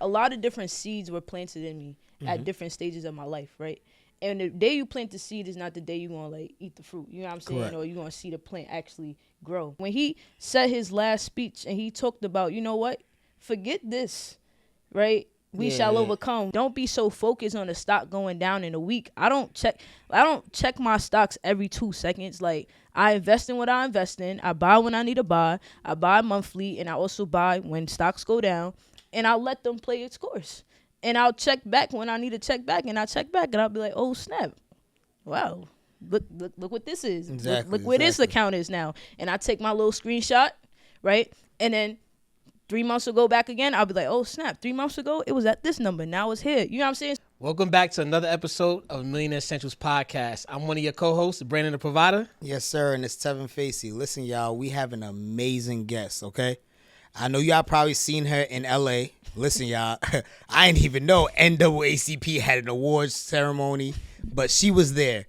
a lot of different seeds were planted in me at different stages of my life, right? And the day you plant the seed is not the day you're going to, like, eat the fruit. You know what I'm saying? Correct. Or you're going to see the plant actually grow. When he said his last speech and he talked about, you know what? Forget this, right? We shall overcome. Don't be so focused on the stock going down in a week. I don't check my stocks every 2 seconds. Like, I invest in what I invest in. I buy when I need to buy. I buy monthly, and I also buy when stocks go down. And I'll let them play its course. And I'll check back when I need to check back, and I check back, and I'll be like, oh, snap. Wow. Look what this is. Exactly. Look where this account is now. And I take my little screenshot, right? And then 3 months ago back again, I'll be like, oh, snap. 3 months ago, it was at this number. Now it's here. You know what I'm saying? Welcome back to another episode of Millionaire Essentials Podcast. I'm one of your co-hosts, Brandon the Provider. Yes, sir, and it's Tevin Facey. Listen, y'all, we have an amazing guest, okay? I know y'all probably seen her in L.A. Listen, y'all, I didn't even know NAACP had an awards ceremony, but she was there.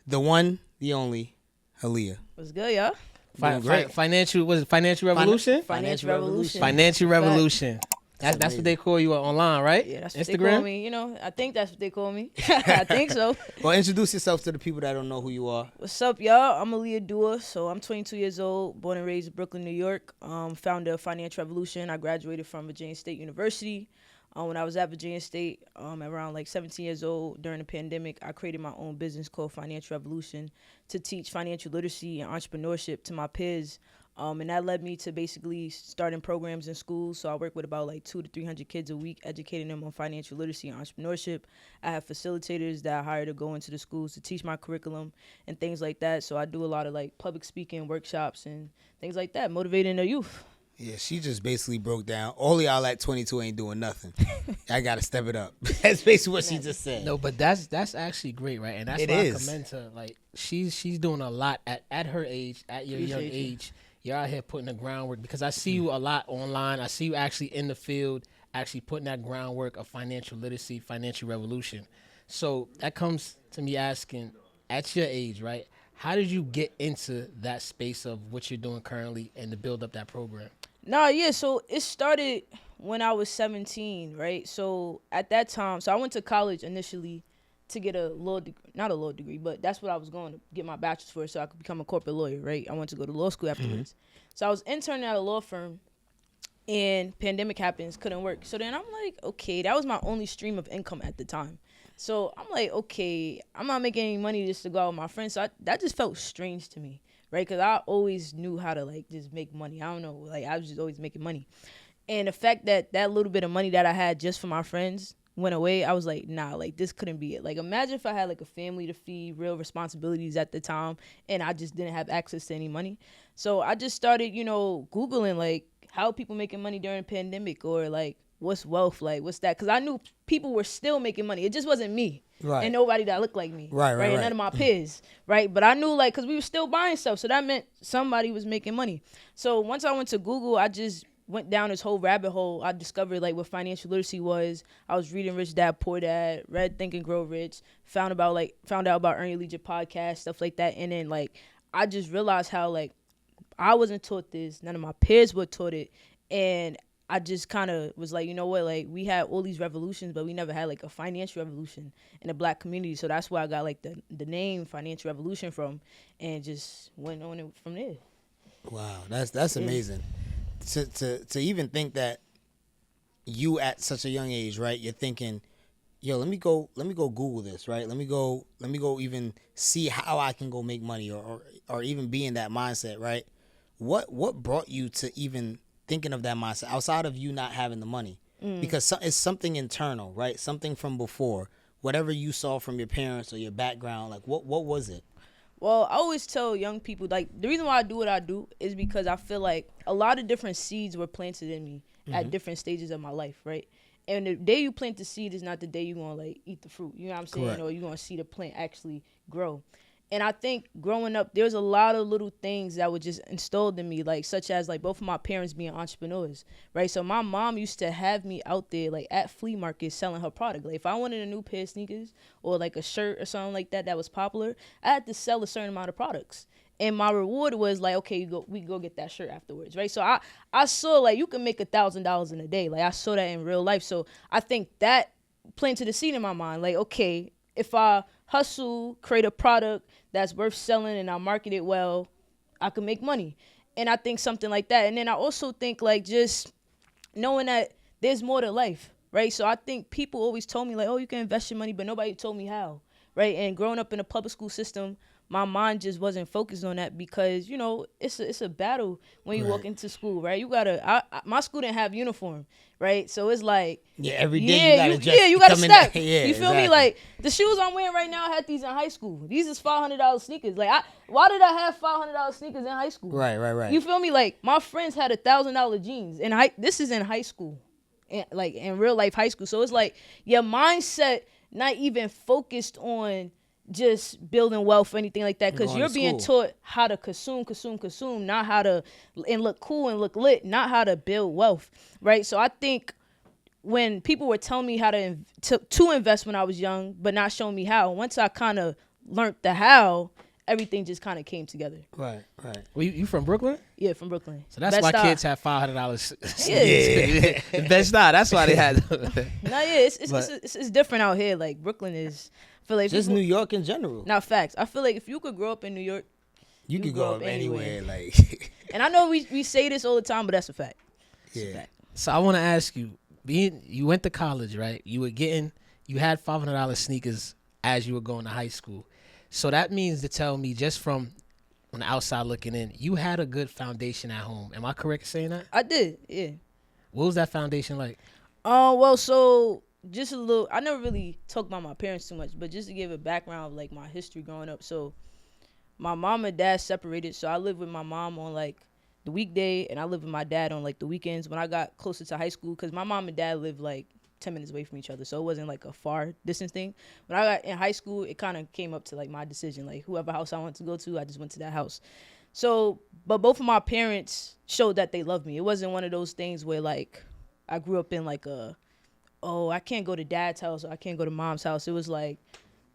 The one, the only, Aaliyah. What's good, y'all? Financial Revolution? Financial Revolution. Financial Revolution. That's what they call you online, right? Yeah, that's what Instagram? they call me. You know, I think that's what they call me. I think so. Well, introduce yourself to the people that don't know who you are. What's up, y'all? I'm Aaliyah Dua. So I'm 22 years old, born and raised in Brooklyn, New York. Founder of Financial Revolution. I graduated from Virginia State University. When I was at Virginia State, around like 17 years old during the pandemic, I created my own business called Financial Revolution to teach financial literacy and entrepreneurship to my peers. And that led me to basically starting programs in schools. So I work with about like 200 to 300 kids a week, educating them on financial literacy and entrepreneurship. I have facilitators that I hire to go into the schools to teach my curriculum and things like that. So I do a lot of like public speaking workshops and things like that, motivating the youth. Yeah, she just basically broke down. All y'all at 22 ain't doing nothing. I got to step it up. That's basically what she just said. No, but that's actually great, right? And that's It why is. I commend her. Like, she's doing a lot at her age, at your young age. You're out here putting the groundwork because I see you a lot online. I see you actually in the field, actually putting that groundwork of financial literacy, financial revolution. So that comes to me asking, at your age, right, how did you get into that space of what you're doing currently and to build up that program? So it started when I was 17, right? So at that time, so I went to college initially to get a law degree, not a law degree, but that's what I was going to get my bachelor's for so I could become a corporate lawyer, right? I went to go to law school afterwards. So I was interning at a law firm and pandemic happens, couldn't work. So then I'm like, okay, that was my only stream of income at the time. So I'm like, okay, I'm not making any money just to go out with my friends. So that just felt strange to me, right? Because I always knew how to like just make money. I don't know, like I was just always making money. And the fact that that little bit of money that I had just for my friends went away, I was like, nah, like this couldn't be it. Like imagine if I had like a family to feed, real responsibilities at the time, and I just didn't have access to any money. So I just started, Googling like how people making money during the pandemic, or like what's wealth, like what's that? Because I knew people were still making money. It just wasn't me. Right. And nobody that looked like me. Right. And none of my peers. Right. But I knew like, because we were still buying stuff. So that meant somebody was making money. So once I went to Google, I just went down this whole rabbit hole. I discovered like what financial literacy was. I was reading Rich Dad Poor Dad, read Think and Grow Rich, found out about Earn Your Leisure podcast, stuff like that. And then like I just realized how like I wasn't taught this, none of my peers were taught it, and I just kind of was like, you know what, like we had all these revolutions, but we never had like a financial revolution in the Black community. So that's where I got like the name Financial Revolution from, and just went on it from there. Wow, that's amazing. To even think that you at such a young age, right? You're thinking, yo, let me go Google this, right? Let me go even see how I can go make money, or even be in that mindset, right? What brought you to even thinking of that mindset outside of you not having the money? Because it's something internal, right? Something from before, whatever you saw from your parents or your background. Like what was it? Well, I always tell young people, like, the reason why I do what I do is because I feel like a lot of different seeds were planted in me at different stages of my life, right? And the day you plant the seed is not the day you're going to, like, eat the fruit. You know what I'm saying? Correct. Or you're going to see the plant actually grow. And I think growing up, there's a lot of little things that were just installed in me, like such as like both of my parents being entrepreneurs, right? So my mom used to have me out there like at flea markets selling her product. Like if I wanted a new pair of sneakers or like a shirt or something like that was popular, I had to sell a certain amount of products. And my reward was like, okay, we go get that shirt afterwards, right? So I saw like you can make $1,000 in a day. Like I saw that in real life. So I think that planted the seed in my mind. Like, okay, if I hustle, create a product that's worth selling, and I market it well, I can make money. And I think something like that. And then I also think like just knowing that there's more to life, right? So I think people always told me like, oh, you can invest your money, but nobody told me how, right? And growing up in a public school system, my mind just wasn't focused on that because, you know, it's a battle when you walk into school, right? You gotta, my school didn't have uniform, right? So it's like, every day you gotta step. You feel me? Like the shoes I'm wearing right now, I had these in high school. These is $500 sneakers. Like why did I have $500 sneakers in high school? Right. You feel me? Like my friends had $1,000 jeans, and this is in high school, like in real life high school. So it's like your mindset not even focused on just building wealth or anything like that, because you're being taught how to consume, not how to and look cool and look lit, not how to build wealth, right? So I think when people were telling me how to invest when I was young, but not showing me how, once I kind of learned the how, everything just kind of came together. Right. Well, you from Brooklyn? Yeah, from Brooklyn. So that's why kids have $500. Yeah. Best not. That's why they had. It's different out here. Like Brooklyn is. I feel like just New York in general. Now, facts. I feel like if you could grow up in New York, you could grow up anywhere. Like, and I know we say this all the time, but that's a fact. Yeah. A fact. So I want to ask you, you went to college, right? You had $500 sneakers as you were going to high school. So that means to tell me, just from on the outside looking in, you had a good foundation at home. Am I correct in saying that? I did, yeah. What was that foundation like? Well, so just a little, I never really talked about my parents too much, but just to give a background of like my history growing up. So my mom and dad separated, so I lived with my mom on like the weekday, and I lived with my dad on like the weekends when I got closer to high school, because my mom and dad lived like 10 minutes away from each other, so it wasn't like a far distance thing. When I got in high school, it kind of came up to like my decision, like whoever house I wanted to go to, I just went to that house. So, but both of my parents showed that they loved me. It wasn't one of those things where like I grew up in like I can't go to dad's house or I can't go to mom's house. It was like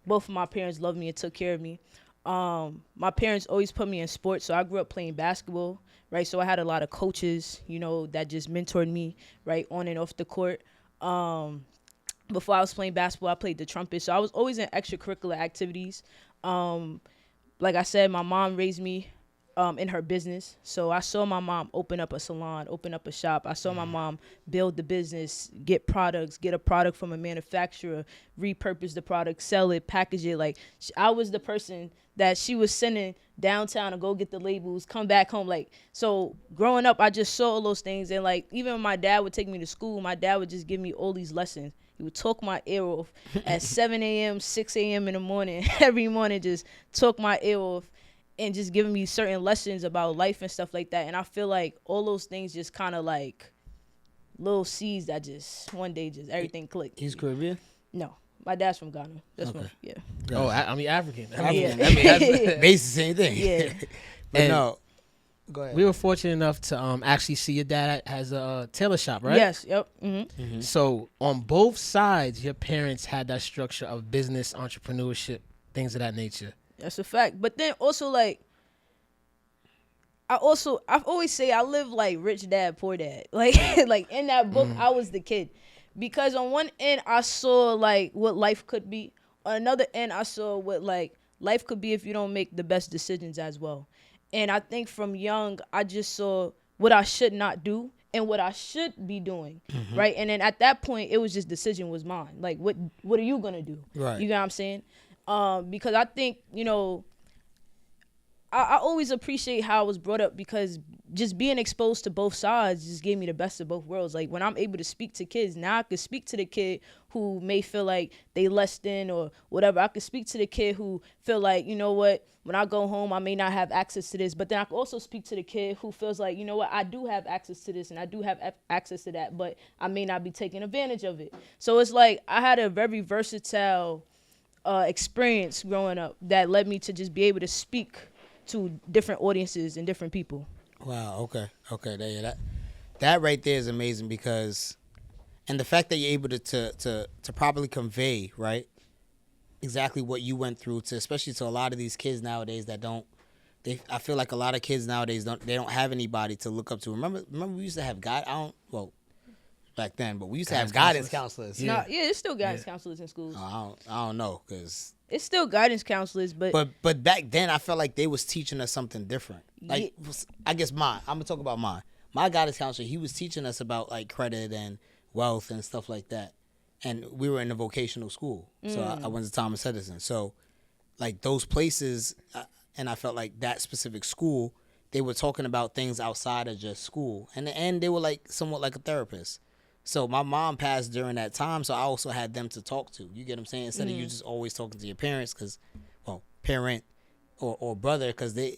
both of my parents loved me and took care of me. My parents always put me in sports, so I grew up playing basketball, right? So I had a lot of coaches, you know, that just mentored me, right, on and off the court. Before I was playing basketball, I played the trumpet, so I was always in extracurricular activities. Like I said, my mom raised me in her business. So I saw my mom open up a salon, open up a shop. I saw my mom build the business, get a product from a manufacturer, repurpose the product, sell it, package it. Like I was the person that she was sending downtown to go get the labels, come back home. Like, so growing up, I just saw all those things. And like, even when my dad would take me to school, my dad would just give me all these lessons. He would talk my ear off at 7 a.m., 6 a.m. in the morning, every morning, just talk my ear off. And just giving me certain lessons about life and stuff like that. And I feel like all those things just kind of like little seeds that just one day just everything clicked. He's Caribbean? No. My dad's from Ghana. That's okay. yeah. Oh, I mean African. Yeah. Basically the same thing. Yeah. But no. Go ahead. We were fortunate enough to actually see your dad has a tailor shop, right? Yes. Yep. Mm-hmm. Mm-hmm. So on both sides, your parents had that structure of business, entrepreneurship, things of that nature. That's a fact. But then also like I always say I live like rich dad, poor dad. Like like in that book, I was the kid. Because on one end I saw like what life could be. On another end I saw what like life could be if you don't make the best decisions as well. And I think from young I just saw what I should not do and what I should be doing. Right? And then at that point it was just decision was mine. Like what are you gonna do? Right. You know what I'm saying? Because I think, you know, I always appreciate how I was brought up, because just being exposed to both sides just gave me the best of both worlds. Like when I'm able to speak to kids, now I can speak to the kid who may feel like they less than or whatever. I can speak to the kid who feel like, you know what, when I go home, I may not have access to this. But then I can also speak to the kid who feels like, you know what, I do have access to this and I do have access to that, but I may not be taking advantage of it. So it's like I had a very versatile experience growing up that led me to just be able to speak to different audiences and different people. Wow. Okay. That right there is amazing, because, and the fact that you're able to properly convey, right, exactly what you went through, to especially to a lot of these kids nowadays that don't I feel like a lot of kids nowadays don't have anybody to look up to. Remember we used to have back then, but we used to have guidance counselors. Yeah, it's still guidance counselors in schools. I don't know, cause it's still guidance counselors, but back then I felt like they was teaching us something different. Like I guess I'm gonna talk about mine. My guidance counselor, he was teaching us about like credit and wealth and stuff like that. And we were in a vocational school, so I went to Thomas Edison. So like those places, and I felt like that specific school, they were talking about things outside of just school, and they were like somewhat like a therapist. So my mom passed during that time, so I also had them to talk to. You get what I'm saying? Instead of you just always talking to your parents, parent or brother, because they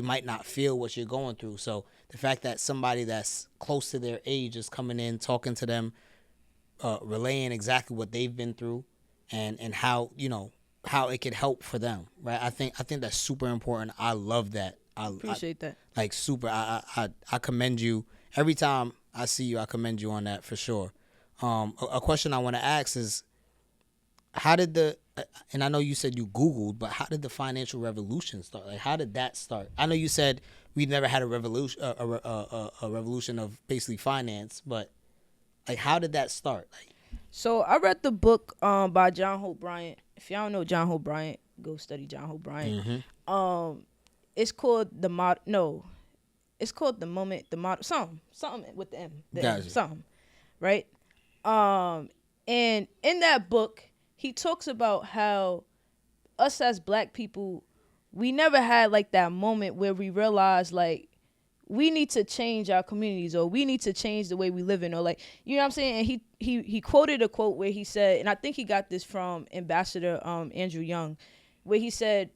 might not feel what you're going through. So the fact that somebody that's close to their age is coming in, talking to them, relaying exactly what they've been through, and how how it could help for them, right? I think that's super important. I love that. I appreciate that. Like super. I commend you every time I see you. I commend you on that for sure. A question I want to ask is, how did and I know you said you Googled, but how did the financial revolution start? Like, how did that start? I know you said we never had a revolution, a revolution of basically finance, but like, how did that start? Like, so I read the book by John Hope Bryant. If y'all don't know John Hope Bryant, go study John Hope Bryant. Mm-hmm. It's called it's called The Moment, the model, something with the M, gotcha. Something, right? And in that book, he talks about how us as Black people, we never had like that moment where we realized like we need to change our communities, or we need to change the way we live in, or like, you know what I'm saying? And he quoted a quote where he said, and I think he got this from Ambassador Andrew Young, where he said,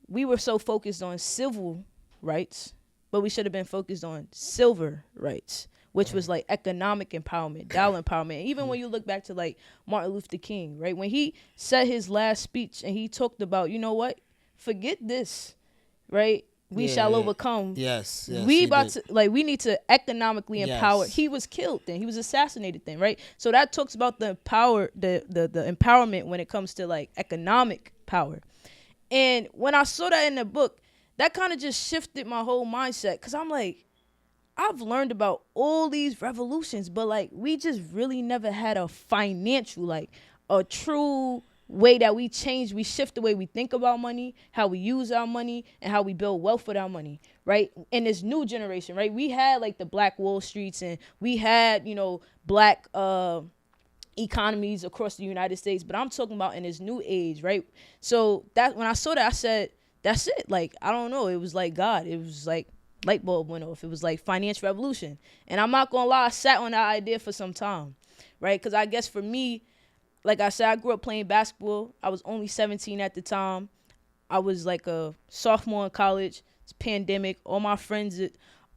we were so focused on civil rights, but we should have been focused on silver rights, which was like economic empowerment, dollar empowerment. Even when you look back to like Martin Luther King, right? When he said his last speech and he talked about, you know what? Forget this, right? We shall overcome. Yes. We need to economically empower. Yes. He was killed then. He was assassinated then, right? So that talks about the empowerment when it comes to like economic power. And when I saw that in the book, that kind of just shifted my whole mindset, because I'm like, I've learned about all these revolutions, but like we just really never had a financial, like a true way that we shift the way we think about money, how we use our money, and how we build wealth with our money, right? In this new generation, right? We had like the Black Wall Streets, and we had, Black economies across the United States, but I'm talking about in this new age, right? So that when I saw that, I said, that's it. Like, I don't know. It was like God. It was like light bulb went off. It was like financial revolution. And I'm not gonna lie, I sat on that idea for some time, right? Because I guess for me, like I said, I grew up playing basketball. I was only 17 at the time. I was like a sophomore in college. It's pandemic. All my friends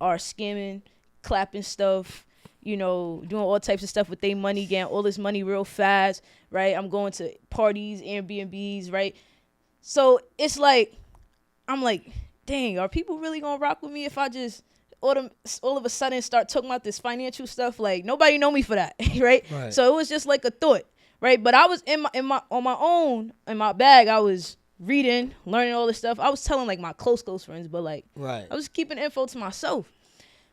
are scamming, clapping stuff, doing all types of stuff with their money, getting all this money real fast, right? I'm going to parties, Airbnbs, right? So it's like, I'm like, dang, are people really gonna rock with me if I just all of a sudden start talking about this financial stuff? Like, nobody know me for that, right? So it was just like a thought, right? But I was on my own, in my bag. I was reading, learning all this stuff. I was telling like my close friends, but like, I was keeping info to myself.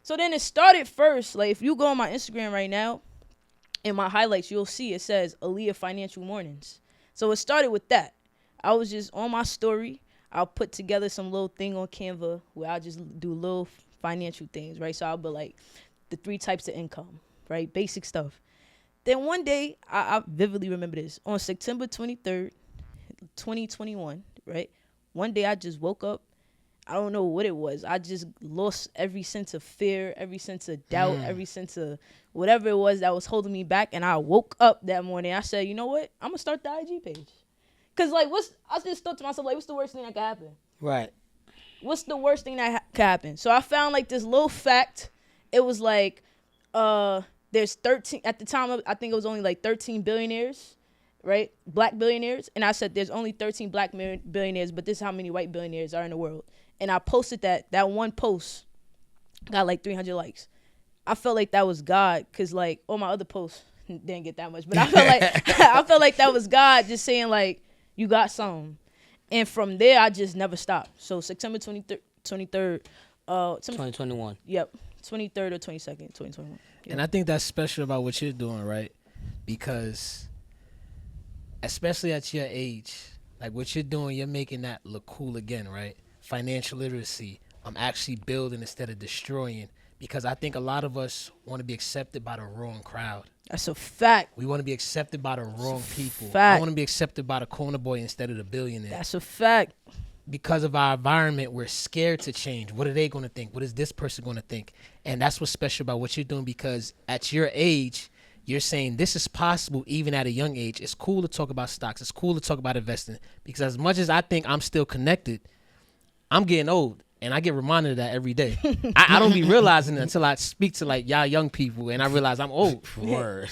So then it started first. Like, if you go on my Instagram right now, in my highlights, you'll see it says Aaliyah Financial Mornings. So it started with that. I was just on my story. I'll put together some little thing on Canva where I'll just do little financial things, right? So I'll be like the 3 types of income, right? Basic stuff. Then one day, I vividly remember this. On September 23rd, 2021, right? One day I just woke up. I don't know what it was. I just lost every sense of fear, every sense of doubt, every sense of whatever it was that was holding me back. And I woke up that morning. I said, you know what? I'm going to start the IG page. Because, like, I just thought to myself, like, what's the worst thing that could happen? Right. What's the worst thing that could happen? So I found, like, this little fact. It was, like, there's 13, at the time, I think it was only, like, 13 billionaires, right? Black billionaires. And I said, there's only 13 black billionaires, but this is how many white billionaires are in the world. And I posted that one post got, like, 300 likes. I felt like that was God, because, like, all my other posts didn't get that much. But I felt like that was God just saying, like, you got something. And from there, I just never stopped. So September 23rd, 2021. Yep, 23rd or 22nd, 2021. Yep. And I think that's special about what you're doing, right? Because especially at your age, like what you're doing, you're making that look cool again, right? Financial literacy. I'm actually building instead of destroying. Because I think a lot of us want to be accepted by the wrong crowd. That's a fact. We want to be accepted by the wrong people. Fact. I want to be accepted by the corner boy instead of the billionaire. That's a fact. Because of our environment, we're scared to change. What are they going to think? What is this person going to think? And that's what's special about what you're doing, because at your age, you're saying this is possible even at a young age. It's cool to talk about stocks. It's cool to talk about investing. Because as much as I think I'm still connected, I'm getting old. And I get reminded of that every day. I don't be realizing it until I speak to like y'all young people and I realize I'm old. Word.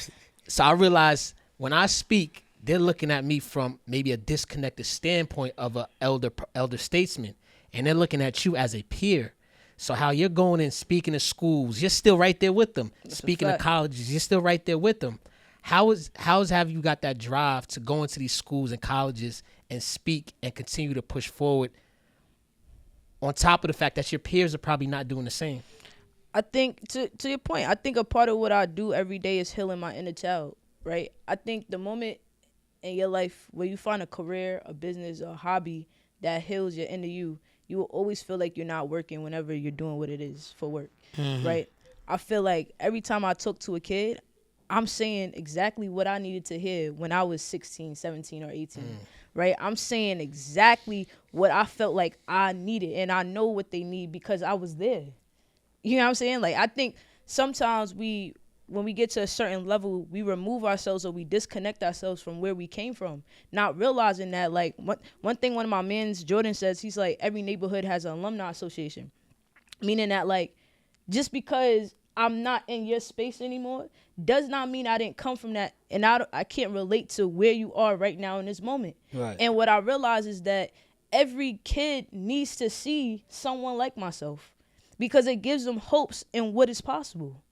So I realize when I speak, they're looking at me from maybe a disconnected standpoint of an elder statesman. And they're looking at you as a peer. So how you're going and speaking to schools, you're still right there with them. That's speaking to colleges, you're still right there with them. How's have you got that drive to go into these schools and colleges and speak and continue to push forward, on top of the fact that your peers are probably not doing the same? I think, to your point, I think a part of what I do every day is healing my inner child, right? I think the moment in your life where you find a career, a business, or a hobby that heals your inner you will always feel like you're not working whenever you're doing what it is for work, right? I feel like every time I talk to a kid, I'm saying exactly what I needed to hear when I was 16, 17, or 18. Right? I'm saying exactly what I felt like I needed, and I know what they need because I was there. You know what I'm saying? Like, I think sometimes when we get to a certain level, we remove ourselves or we disconnect ourselves from where we came from, not realizing that, like, one thing one of my mans, Jordan, says, he's like, every neighborhood has an alumni association, meaning that, like, just because I'm not in your space anymore does not mean I didn't come from that, and I can't relate to where you are right now in this moment. Right. And what I realize is that every kid needs to see someone like myself because it gives them hopes in what is possible.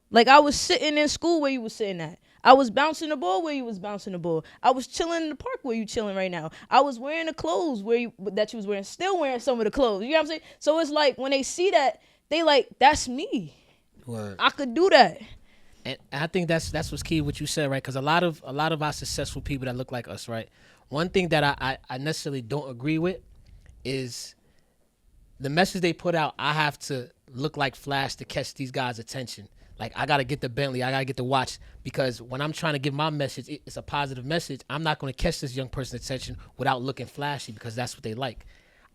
Like, I was sitting in school where you was sitting at. I was bouncing the ball where you was bouncing the ball. I was chilling in the park where you chilling right now. I was wearing the clothes that you was wearing, still wearing some of the clothes. You know what I'm saying? So it's like when they see that, they like, that's me. Word. I could do that. And I think that's what's key what you said, right? Because a lot of our successful people that look like us, right? One thing that I necessarily don't agree with is the message they put out. I have to look like Flash to catch these guys' attention. Like, I got to get the Bentley, I got to get the watch, because when I'm trying to give my message, it's a positive message. I'm not going to catch this young person's attention without looking flashy because that's what they like.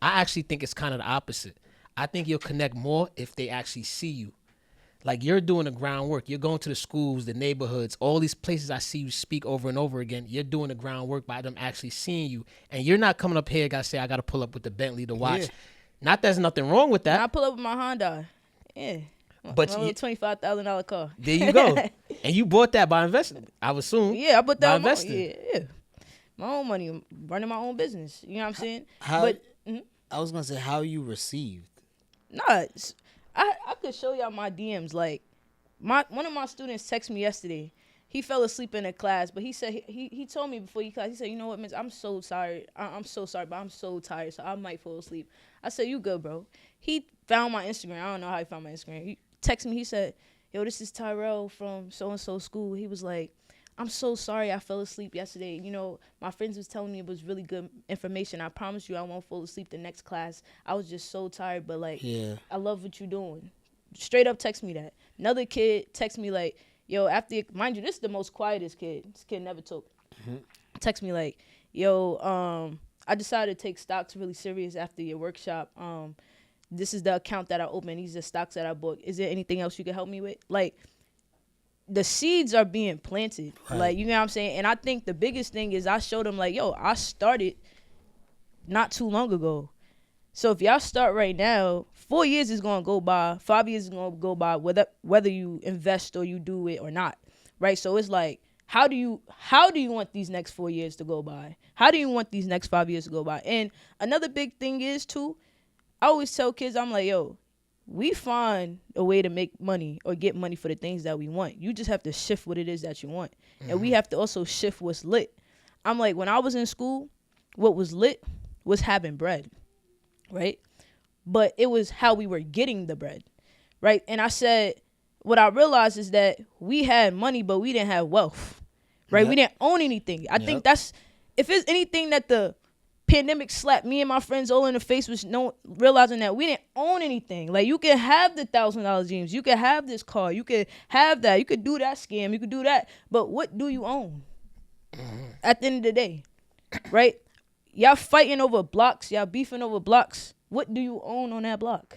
I actually think it's kind of the opposite. I think you'll connect more if they actually see you. Like, you're doing the groundwork. You're going to the schools, the neighborhoods, all these places I see you speak over and over again. You're doing the groundwork by them actually seeing you. And you're not coming up here, got to say, I got to pull up with the Bentley, the watch. Yeah. Not there's nothing wrong with that. I pull up with my Honda. Yeah. But my little $25,000 car. There you go. And you bought that by investing, I would assume. Yeah, I put that by on investing. Yeah. My own money, running my own business. You know what I'm saying? I was going to say, how you received. Nah, I could show y'all my DMs. Like, one of my students texted me yesterday. He fell asleep in a class, but he said he told me before he class. He said, "You know what, Miss? I'm so tired. I'm so sorry, but I'm so tired, so I might fall asleep." I said, "You good, bro?" He found my Instagram. I don't know how he found my Instagram. He texted me. He said, "Yo, this is Tyrell from so and so school." He was like, "I'm so sorry I fell asleep yesterday. You know, my friends was telling me it was really good information. I promise you I won't fall asleep the next class. I was just so tired, but like, I love what you're doing." Straight up text me that. Another kid text me like, yo, mind you, this is the most quietest kid. This kid never talk. Text me like, yo, I decided to take stocks really serious after your workshop. This is the account that I opened. These are stocks that I bought. Is there anything else you can help me with? Like, the seeds are being planted. Right. Like, you know what I'm saying? And I think the biggest thing is I showed them like, yo, I started not too long ago. So if y'all start right now, 4 years is going to go by, 5 years is going to go by, whether you invest or you do it or not, right? So it's like, how do you want these next 4 years to go by? How do you want these next 5 years to go by? And another big thing is, too, I always tell kids, I'm like, yo, we find a way to make money or get money for the things that we want. You just have to shift what it is that you want. And we have to also shift what's lit. I'm like, when I was in school, what was lit was having bread, right? But it was how we were getting the bread, right? And I said, what I realized is that we had money, but we didn't have wealth, right? We didn't own anything. I think that's, if it's anything that the pandemic slapped me and my friends all in the face, was realizing that we didn't own anything. Like, you can have the $1,000 jeans, you can have this car, you can have that, you could do that scam, you could do that, but what do you own at the end of the day, right? Y'all fighting over blocks, y'all beefing over blocks. What do you own on that block?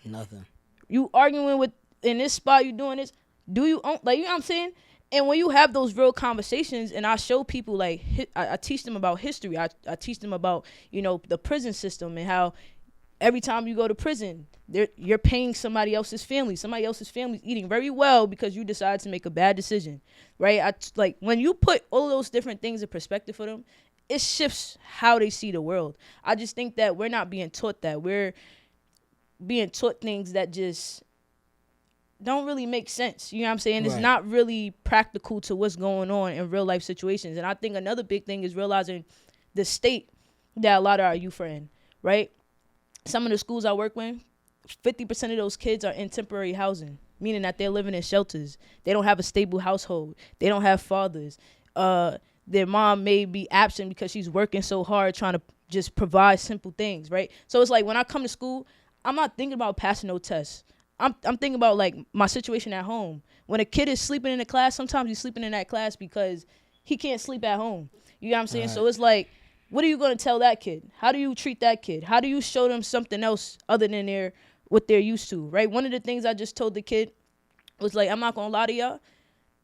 Nothing. You arguing with, in this spot, you doing this, do you own, like, you know what I'm saying? And when you have those real conversations, and I show people, like, I teach them about history. I teach them about, you know, the prison system, and how every time you go to prison, you're paying somebody else's family. Somebody else's family's eating very well because you decided to make a bad decision, right? Like, when you put all of those different things in perspective for them, it shifts how they see the world. I just think that we're not being taught that. We're being taught things that just don't really make sense. You know what I'm saying? It's not really practical to what's going on in real life situations. And I think another big thing is realizing the state that a lot of our youth are in, right? Some of the schools I work with, 50% of those kids are in temporary housing, meaning that they're living in shelters. They don't have a stable household. They don't have fathers. Their mom may be absent because she's working so hard trying to just provide simple things, right? So it's like, when I come to school, I'm not thinking about passing no tests. I'm thinking about, like, my situation at home. When a kid is sleeping in a class, sometimes he's sleeping in that class because he can't sleep at home. You know what I'm saying? So it's like, what are you going to tell that kid? How do you treat that kid? How do you show them something else other than what they're used to, right? One of the things I just told the kid was, like, I'm not going to lie to y'all.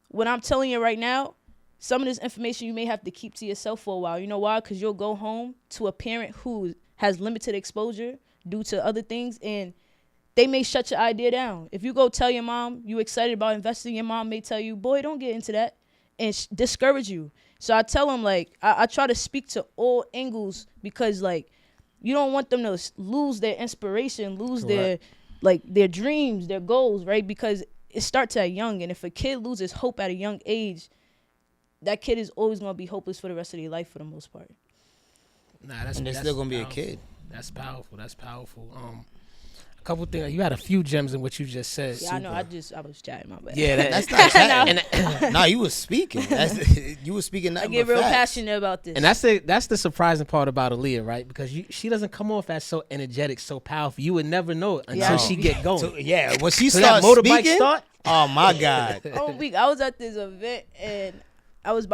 What I'm telling you right now, some of this information you may have to keep to yourself for a while. You know why? Because you'll go home to a parent who has limited exposure due to other things, and they may shut your idea down. If you go tell your mom you excited about investing, your mom may tell you, boy, don't get into that, and discourage you. So I tell them, like, I try to speak to all angles, because, like, you don't want them to lose their inspiration, lose their dreams, their goals, right? Because it starts at young, and if a kid loses hope at a young age, that kid is always going to be hopeless for the rest of their life for the most part. And they're still going to be a kid. That's powerful. That's powerful. A couple things. You had a few gems in what you just said. Yeah, I know. I was chatting, my bad. Yeah, that's not chatting. Nah, you was speaking. You was speaking. I get real passionate about this. And that's the surprising part about Aaliyah, right? Because she doesn't come off as so energetic, so powerful. You would never know it until she get going. So, when she starts speaking, oh my God. I was at this event, and I was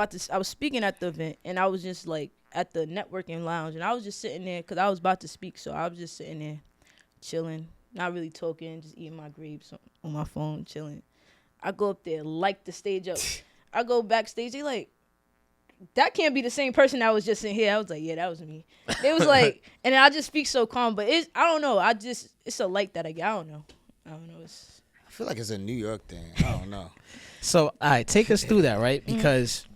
speaking at the event, and I was just, like, at the networking lounge, and I was just sitting there because I was about to speak, so I was just sitting there chilling, not really talking, just eating my grapes on my phone, chilling. I go up there, light the stage up. I go backstage, they like, that can't be the same person that was just in here. I was like, yeah, that was me. It was like, and then I just speak so calm, but I don't know. It's a light that I get. I don't know. I feel like it's a New York thing. I don't know. So, all right, take us through that, right? Because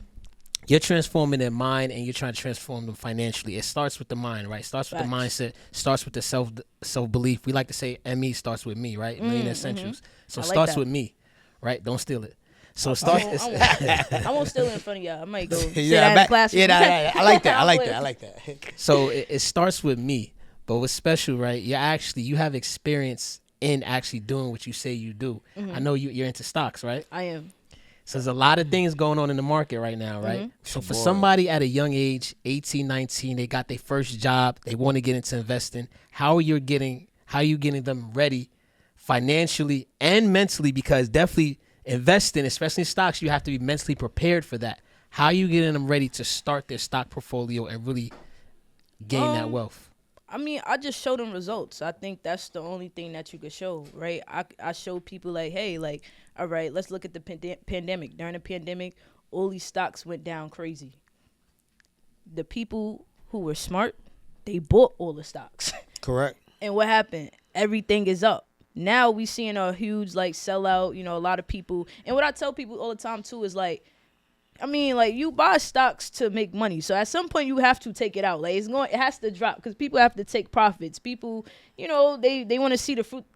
you're transforming their mind, and you're trying to transform them financially. It starts with the mind, right? Starts with the mindset. Starts with the self belief. We like to say ME starts with me, right? Millionaire Essentials. So it starts with me, right? Don't steal it. So it starts. I won't steal it in front of y'all. I might go sit down in the classroom. Yeah, I like that. So it starts with me, but what's special, right? You have experience in actually doing what you say you do. I know you're into stocks, right? I am. So there's a lot of things going on in the market right now, right? So for somebody at a young age, 18, 19, they got their first job, they want to get into investing, how are you getting them ready financially and mentally? Because definitely investing, especially in stocks, you have to be mentally prepared for that. How are you getting them ready to start their stock portfolio and really gain that wealth? I mean, I just show them results. I think that's the only thing that you could show, right? I show people, like, hey, like, all right, let's look at the pandemic. During the pandemic, all these stocks went down crazy. The people who were smart, they bought all the stocks. Correct. And what happened? Everything is up. Now we seeing a huge, like, sellout, you know, a lot of people. And what I tell people all the time, too, is, like, I mean, like, you buy stocks to make money. So at some point you have to take it out. Like, it has to drop because people have to take profits. People, you know, they want to see the fruits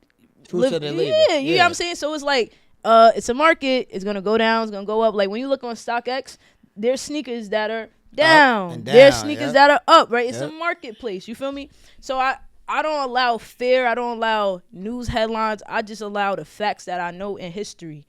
of their labor. Yeah, you know what I'm saying? So it's like, it's a market. It's going to go down. It's going to go up. Like, when you look on StockX, there's sneakers that are down. down, There's sneakers yep. that are up, right? It's Yep. a marketplace. You feel me? So I don't allow fear. I don't allow news headlines. I just allow the facts that I know in history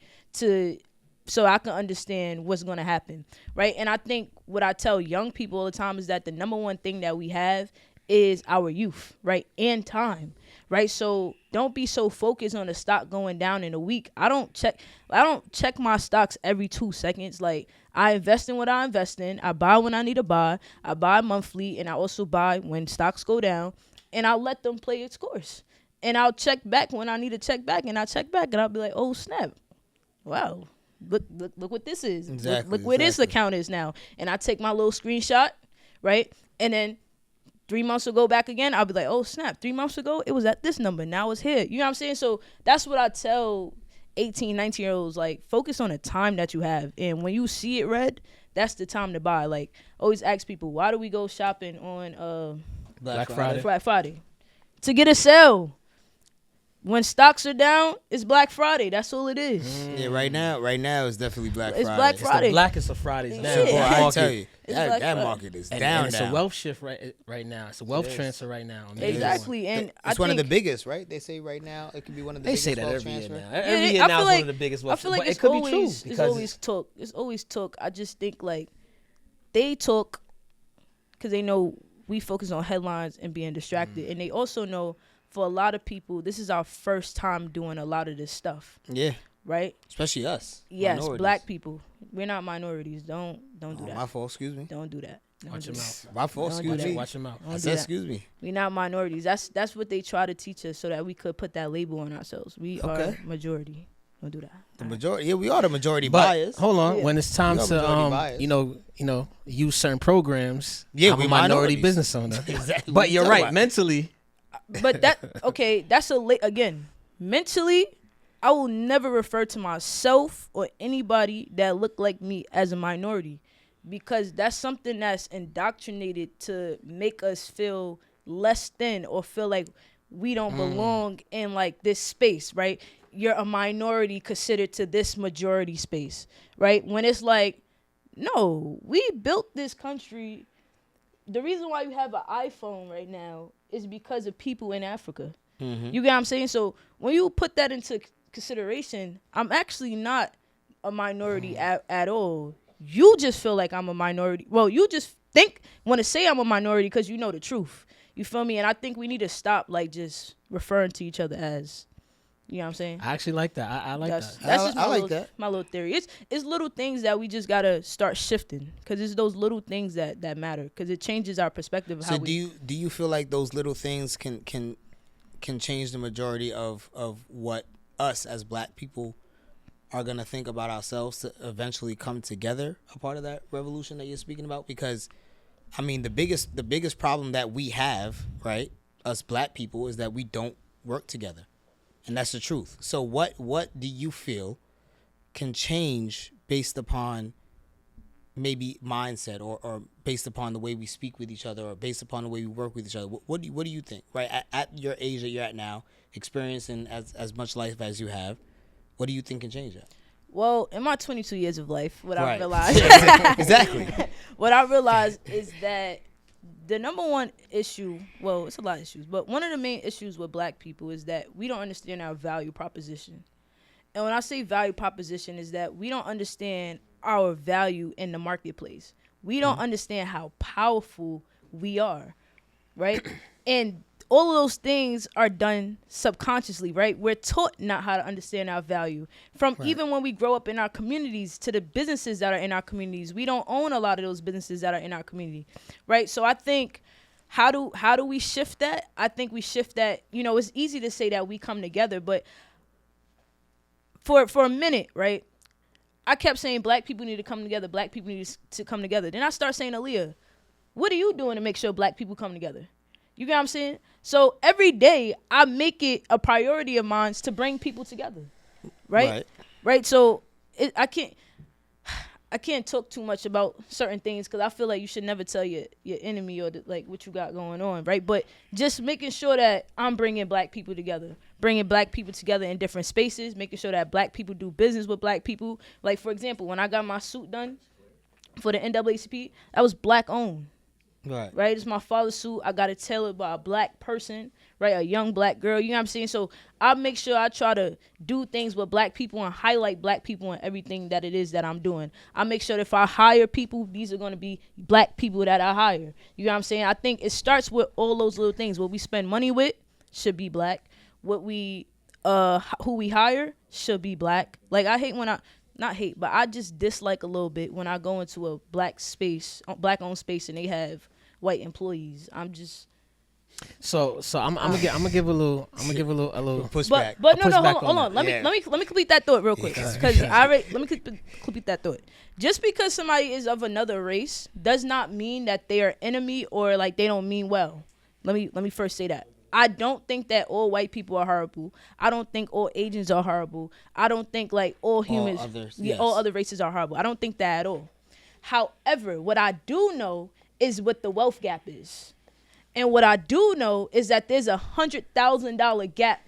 so I can understand what's going to happen, right? And I think what I tell young people all the time is that the number one thing that we have is our youth, right? And time, right? So don't be so focused on the stock going down in a week. I don't check my stocks every 2 seconds. Like, I invest in what I invest in. I buy when I need to buy. I buy monthly, and I also buy when stocks go down, and I'll let them play its course. And I'll check back when I need to check back, and I'll check back, and I'll be like, oh, snap. Wow. Look what this is. Exactly, Look where this account is now. And I take my little screenshot, right? And then 3 months ago back again, I'll be like, oh, snap. 3 months ago, it was at this number. Now it's here. You know what I'm saying? So that's what I tell 18, 19-year-olds. Like, focus on the time that you have. And when you see it red, that's the time to buy. Like, always ask people, why do we go shopping on Black Friday. Black Friday? To get a sale. When stocks are down, it's Black Friday. That's all it is. Yeah, right now it's definitely Black It's Friday. Black It's Friday. the blackest of Fridays now. Yeah. Boy, I Market. tell you, It's that Black Friday. market is And down it's now. a wealth shift right now. It's a wealth transfer right now. I mean, Exactly. And It's I one of think the biggest, right? They say right now it could be one of the They biggest say that wealth every year transfer. now. Every year I now feel is like- one of the biggest I wealth feel like but it's it could always, be true. it's Because always talk. It's always talk. I just think like they talk because they know we focus on headlines and being distracted, and they also know for a lot of people this is our first time doing a lot of this stuff, Yeah, right? especially us. Yes, minorities. black people. We're not minorities. Don't do Oh, that. my fault. Excuse me. Don't do that. Don't watch do your that. mouth. My fault. Don't do Excuse that. me. Watch your mouth. Don't I do said that. excuse me. We're not minorities. That's what they try to teach us so that we could put that label on ourselves. We Okay. are majority. Don't do that. The majority. Yeah, we are the majority But bias. hold on, Yeah. when it's time We are majority to biased. you know, use certain programs. Yeah, I'm we a minority minorities. business owner. Exactly. But you're Talk right. about- Mentally, But that okay, that's again, mentally, I will never refer to myself or anybody that look like me as a minority because that's something that's indoctrinated to make us feel less than or feel like we don't belong in like this space, right? You're a minority considered to this majority space, right? When it's like, no, we built this country. The reason why you have an iPhone right now is because of people in Africa. You get what I'm saying? So when you put that into consideration, I'm actually not a minority at all. You just feel like I'm a minority. Well, you just want to say I'm a minority because you know the truth. You feel me? And I think we need to stop like just referring to each other as, you know what I'm saying? I actually like that. I like That's that. just I like that. my little theory. It's little things that we just gotta start shifting because it's those little things that matter because it changes our perspective of So how we. do you feel like those little things can change the majority of what us as black people are gonna think about ourselves to eventually come together a part of that revolution that you're speaking about? Because I mean the biggest problem that we have, right, us black people, is that we don't work together. And that's the truth. So what do you feel can change based upon maybe mindset or based upon the way we speak with each other or based upon the way we work with each other? What do you think, right? At your age that you're at now, experiencing as much life as you have, what do you think can change that? Well, in my 22 years of life, what I Right. realized, Exactly. what I realized is that the number one issue, well, it's a lot of issues, but one of the main issues with black people is that we don't understand our value proposition. And when I say value proposition is that we don't understand our value in the marketplace. We don't understand how powerful we are, right? And all of those things are done subconsciously, right? We're taught not how to understand our value. From even when we grow up in our communities to the businesses that are in our communities, we don't own a lot of those businesses that are in our community, right? So I think how do we shift that? I think we shift that, it's easy to say that we come together, but for a minute, right? I kept saying black people need to come together. Black people need to come together. Then I start saying, Aaliyah, what are you doing to make sure black people come together? You get what I'm saying? So every day I make it a priority of mine to bring people together, right? So I can't talk too much about certain things because I feel like you should never tell your enemy or like what you got going on, right? But just making sure that I'm bringing black people together in different spaces, making sure that black people do business with black people. Like, for example, when I got my suit done for the NAACP, that was black owned. Right. Right, it's my father's suit. I got it tailored by a black person, right, a young black girl. You know what I'm saying? So I make sure I try to do things with black people and highlight black people in everything that it is that I'm doing. I make sure that if I hire people, these are going to be black people that I hire. You know what I'm saying? I think it starts with all those little things. What we spend money with should be black. What we who we hire should be black. Like, I hate when not hate, but I just dislike a little bit when I go into a black owned space, and they have white employees. I'm just So I'm gonna give a little pushback. But no, pushback hold on. Let me complete that thought real quick, because let me complete that thought. Just because somebody is of another race does not mean that they are enemy or like they don't mean well. Let me first say that. I don't think that all white people are horrible. I don't think all Asians are horrible. I don't think like all humans, all other races are horrible. I don't think that at all. However, what I do know is what the wealth gap is. And what I do know is that there's $100,000 gap,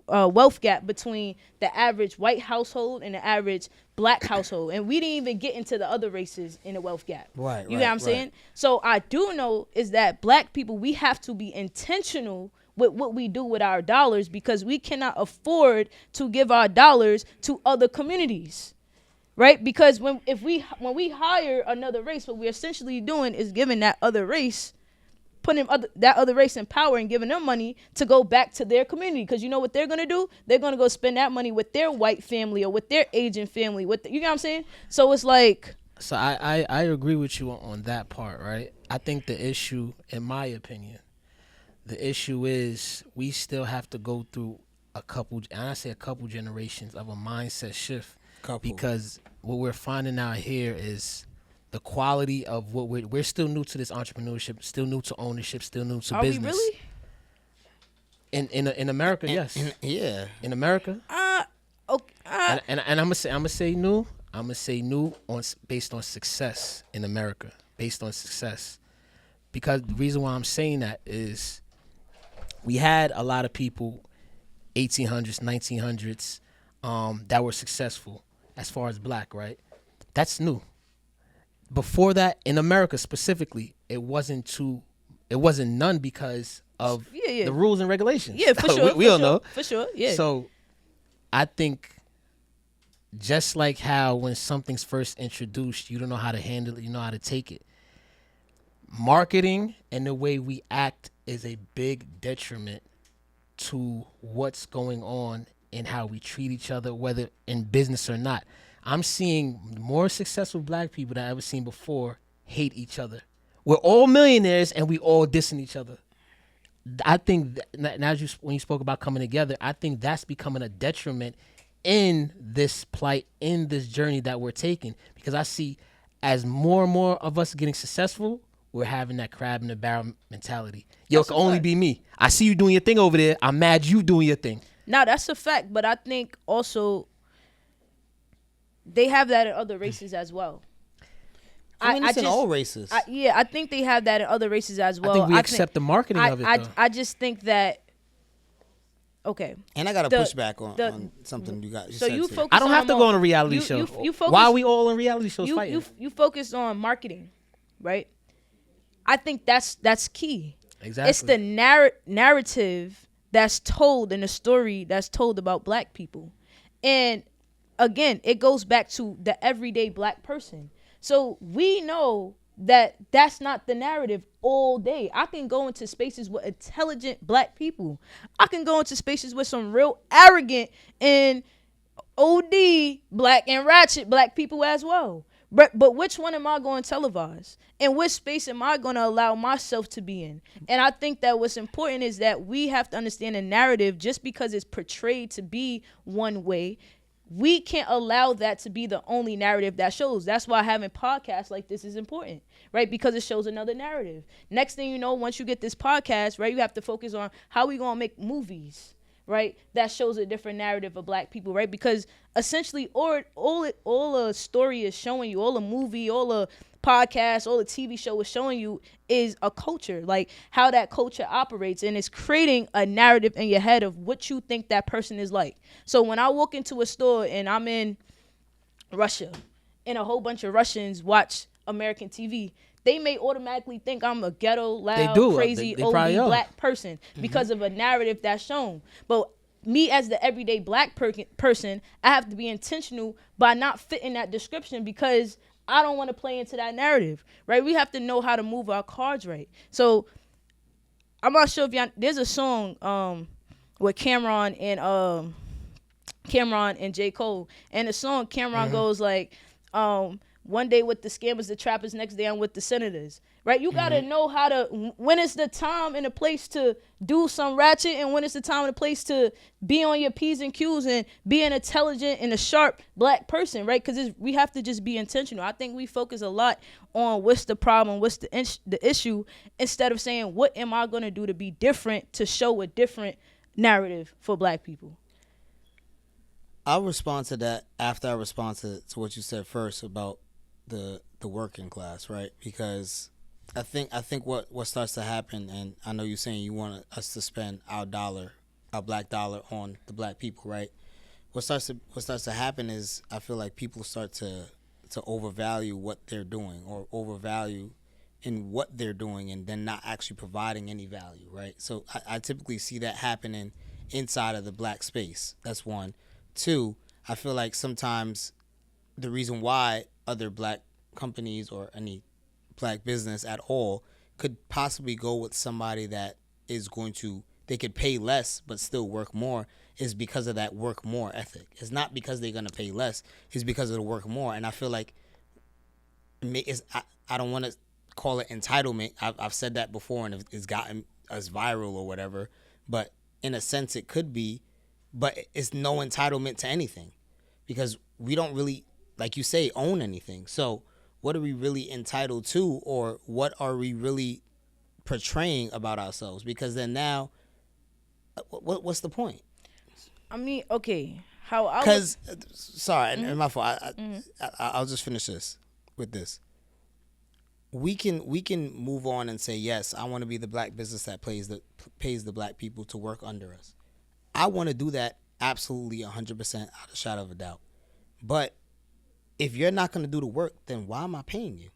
wealth gap between the average white household and the average black household. And we didn't even get into the other races in the wealth gap. Right. You know what I'm saying? So I do know is that black people, we have to be intentional with what we do with our dollars, because we cannot afford to give our dollars to other communities. Right? Because when we hire another race, what we're essentially doing is giving that other race, putting that other race in power and giving them money to go back to their community. Because you know what they're going to do? They're going to go spend that money with their white family or with their Asian family. You know what I'm saying? So it's like... So I agree with you on that part, right? I think the issue, in my opinion, the issue is we still have to go through a couple generations of a mindset shift. Because what we're finding out here is the quality of what we're still new to this entrepreneurship, still new to ownership, still new to business. Are we really? In America, yes. Yeah. In America. Okay. And I'm gonna say new. I'm gonna say new based on success in America, based on success. Because the reason why I'm saying that is we had a lot of people, 1800s, 1900s, that were successful. As far as black, right? That's new. Before that, in America specifically, it wasn't none because of the rules and regulations. Yeah, for sure. we all know. For sure, yeah. So I think just like how when something's first introduced, you don't know how to handle it, you know how to take it. Marketing and the way we act is a big detriment to what's going on and how we treat each other, whether in business or not. I'm seeing more successful black people than I've ever seen before hate each other. We're all millionaires and we all dissing each other. I think when you spoke about coming together, I think that's becoming a detriment in this plight, in this journey that we're taking. Because I see as more and more of us getting successful, we're having that crab in the barrel mentality. Yo, it can only be me. I see you doing your thing over there. I'm mad you doing your thing. Now, that's a fact, but I think also they have that in other races as well. I mean, it's in all races. I think they have that in other races as well. I think we accept the marketing of it, though. I just think that, okay. And I got to push back on something you got. So you focus I don't have to go on a reality show. You focus, why are we all in reality shows fighting? You focus on marketing, right? I think that's key. Exactly. It's the narrative that's told in a story that's told about black people. And again, it goes back to the everyday black person. So we know that that's not the narrative all day. I can go into spaces with intelligent black people. I can go into spaces with some real arrogant and OD black and ratchet black people as well. But which one am I going to televise? And which space am I going to allow myself to be in? And I think that what's important is that we have to understand a narrative. Just because it's portrayed to be one way, we can't allow that to be the only narrative that shows. That's why having podcasts like this is important, right? Because it shows another narrative. Next thing you know, once you get this podcast, right, you have to focus on how we going to make movies, right? That shows a different narrative of black people, right? Because essentially all a story is showing you, all a movie, all a podcast, all the TV show is showing you is a culture, like how that culture operates, and it's creating a narrative in your head of what you think that person is like. So when I walk into a store and I'm in Russia and a whole bunch of Russians watch American TV, they may automatically think I'm a ghetto, loud, They do. crazy, They OD probably are. black person because of a narrative that's shown. But me as the everyday black person, I have to be intentional by not fitting that description because I don't want to play into that narrative, right? We have to know how to move our cards right. So I'm not sure if y'all, there's a song with Cameron and J. Cole, and the song Cameron goes like, one day with the scammers, the trappers, next day I'm with the senators, right? You gotta know how to, when it's the time and the place to do some ratchet, and when it's the time and the place to be on your P's and Q's and be an intelligent and a sharp black person, right? Because we have to just be intentional. I think we focus a lot on what's the problem, what's the issue, instead of saying, what am I gonna do to be different, to show a different narrative for black people. I'll respond to that after I respond to what you said first about the working class, right? Because I think what starts to happen, and I know you're saying you want us to spend our black dollar on the black people, right? What starts to happen is I feel like people start to overvalue what they're doing, or overvalue in what they're doing, and then not actually providing any value, right? So I typically see that happening inside of the black space. That's one. Two, I feel like sometimes the reason why other black companies or any black business at all could possibly go with somebody that is going to, they could pay less but still work more, is because of that work more ethic. It's not because they're going to pay less. It's because of the work more. And I feel like I don't want to call it entitlement. I've said that before, and it's gotten us viral or whatever. But in a sense, it could be. But it's no entitlement to anything, because we don't really, like you say, own anything. So what are we really entitled to, or what are we really portraying about ourselves? Because then now, what's the point? I mean, okay, how I Because, sorry, and my fault. I'll just finish this with this. We can move on and say, yes, I want to be the black business that pays the black people to work under us. I want to do that absolutely 100% out of a shadow of a doubt. But if you're not going to do the work, then why am I paying you?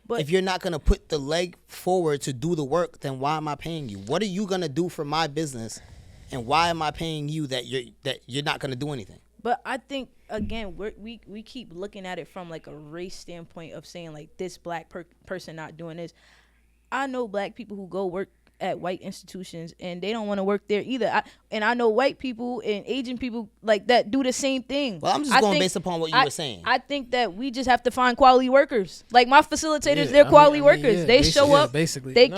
But if you're not going to put the leg forward to do the work, then why am I paying you? What are you going to do for my business, and why am I paying you that you're not going to do anything? But I think, again, we keep looking at it from like a race standpoint of saying like this black person not doing this. I know black people who go work at white institutions and they don't want to work there either. I know white people and Asian people like that do the same thing. Well, I'm just going based upon what you were saying. I think that we just have to find quality workers. Like my facilitators, they're quality workers. Yeah, they show up. Basically, they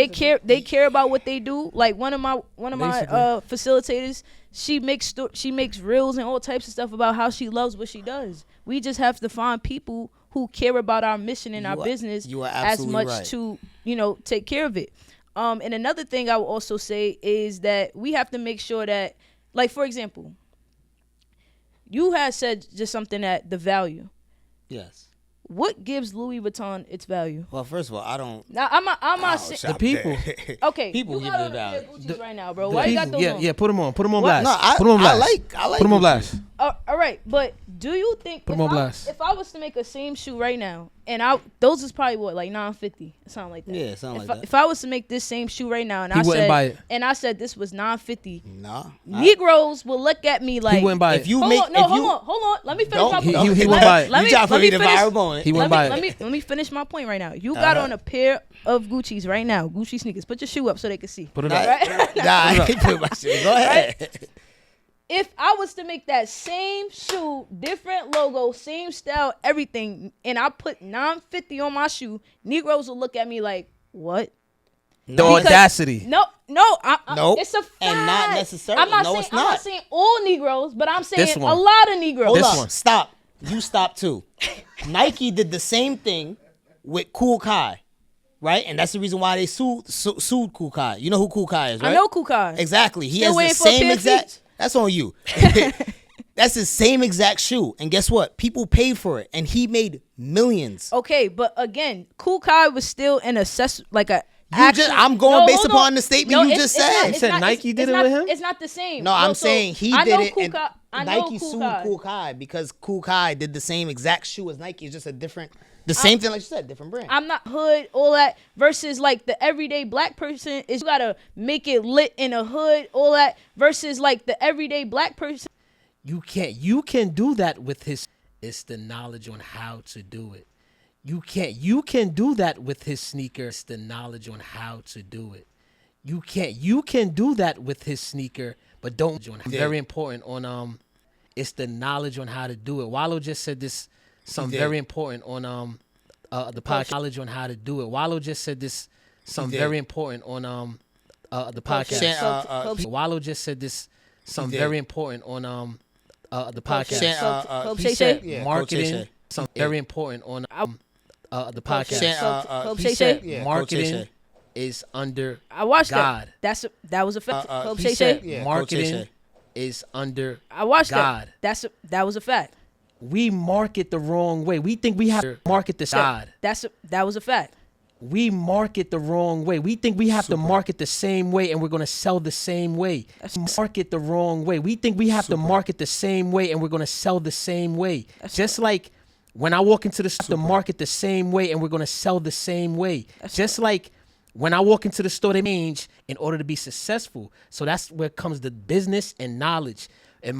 care about what they do. Like one of my facilitators, she makes reels and all types of stuff about how she loves what she does. We just have to find people who care about our mission and our business as much to take care of it. And another thing I would also say is that we have to make sure that, like, for example, you had said just something that the value. Yes. What gives Louis Vuitton its value? Well, first of all, I don't. Now, I'm not the people. Okay. People give it value. Gucci's right now, bro. Why you got those on? Yeah, put them on. Put them on blast. No, put them on blast. I like put them on blast. All right, but do you think if I was to make a same shoe right now, and those is probably what, like $950, something like that. Yeah, something like that. If I was to make this same shoe right now, and I said this was $950, Negroes will look at me like, he wouldn't buy it. Hold on. Let me finish my point. He wouldn't buy it. You trying for me to viral moment. He wouldn't buy it. Let me finish my point right now. You got on a pair of Gucci's right now, Gucci sneakers. Put your shoe up so they can see. Put it up. Nah, I can't put my shoe. Go ahead. Right? If I was to make that same shoe, different logo, same style, everything, and I put $950 on my shoe, Negroes will look at me like, what? The audacity. No, it's a fact. And not necessarily. I'm not saying all Negroes, but I'm saying a lot of Negroes. Hold on. Stop. You stop too. Nike did the same thing with Kool Kai, right? And that's the reason why they sued Kool Kai. You know who Kool Kai is, right? I know Kool Kai. Exactly. He has the same exact. That's on you. That's the same exact shoe. And guess what? People paid for it. And he made millions. Okay, but again, Kool Kai was still an accessory, like a I'm going based upon the statement you just said. You said Nike did it with him? It's not the same. No, I'm saying he did it and I know Nike sued Kool Kai because Kool Kai did the same exact shoe as Nike. It's just a different The same thing like you said, different brand. I'm not hood, all that, versus like the everyday black person is you gotta make it lit in a hood, all that, versus like the everyday black person. You can do that with his. It's the knowledge on how to do it. You can do that with his sneaker. It's the knowledge on how to do it. You can do that with his sneaker, but don't. Very important on it's the knowledge on how to do it. Wallow just said this. Something very important on the podcast. Knowledge on how to do it. Wallow just said this. Something very important on the podcast. Wallow just said this. Something very important on the podcast. He said marketing. Something very important on the podcast. Marketing is under I watched God. That was a fact. He said marketing is under I watched God. That was a fact. We market the wrong way. We think we have to market the God. That was a fact. We market the wrong way. We think we have to market the same way and we're going to sell the same way. Market the wrong way. We think we have to market the same way and we're going to sell the same way. Just like when I walk into the store, to market the same way and we're going to sell the same way. Just like when I walk into the store, they change in order to be successful. So that's where comes the business and knowledge. In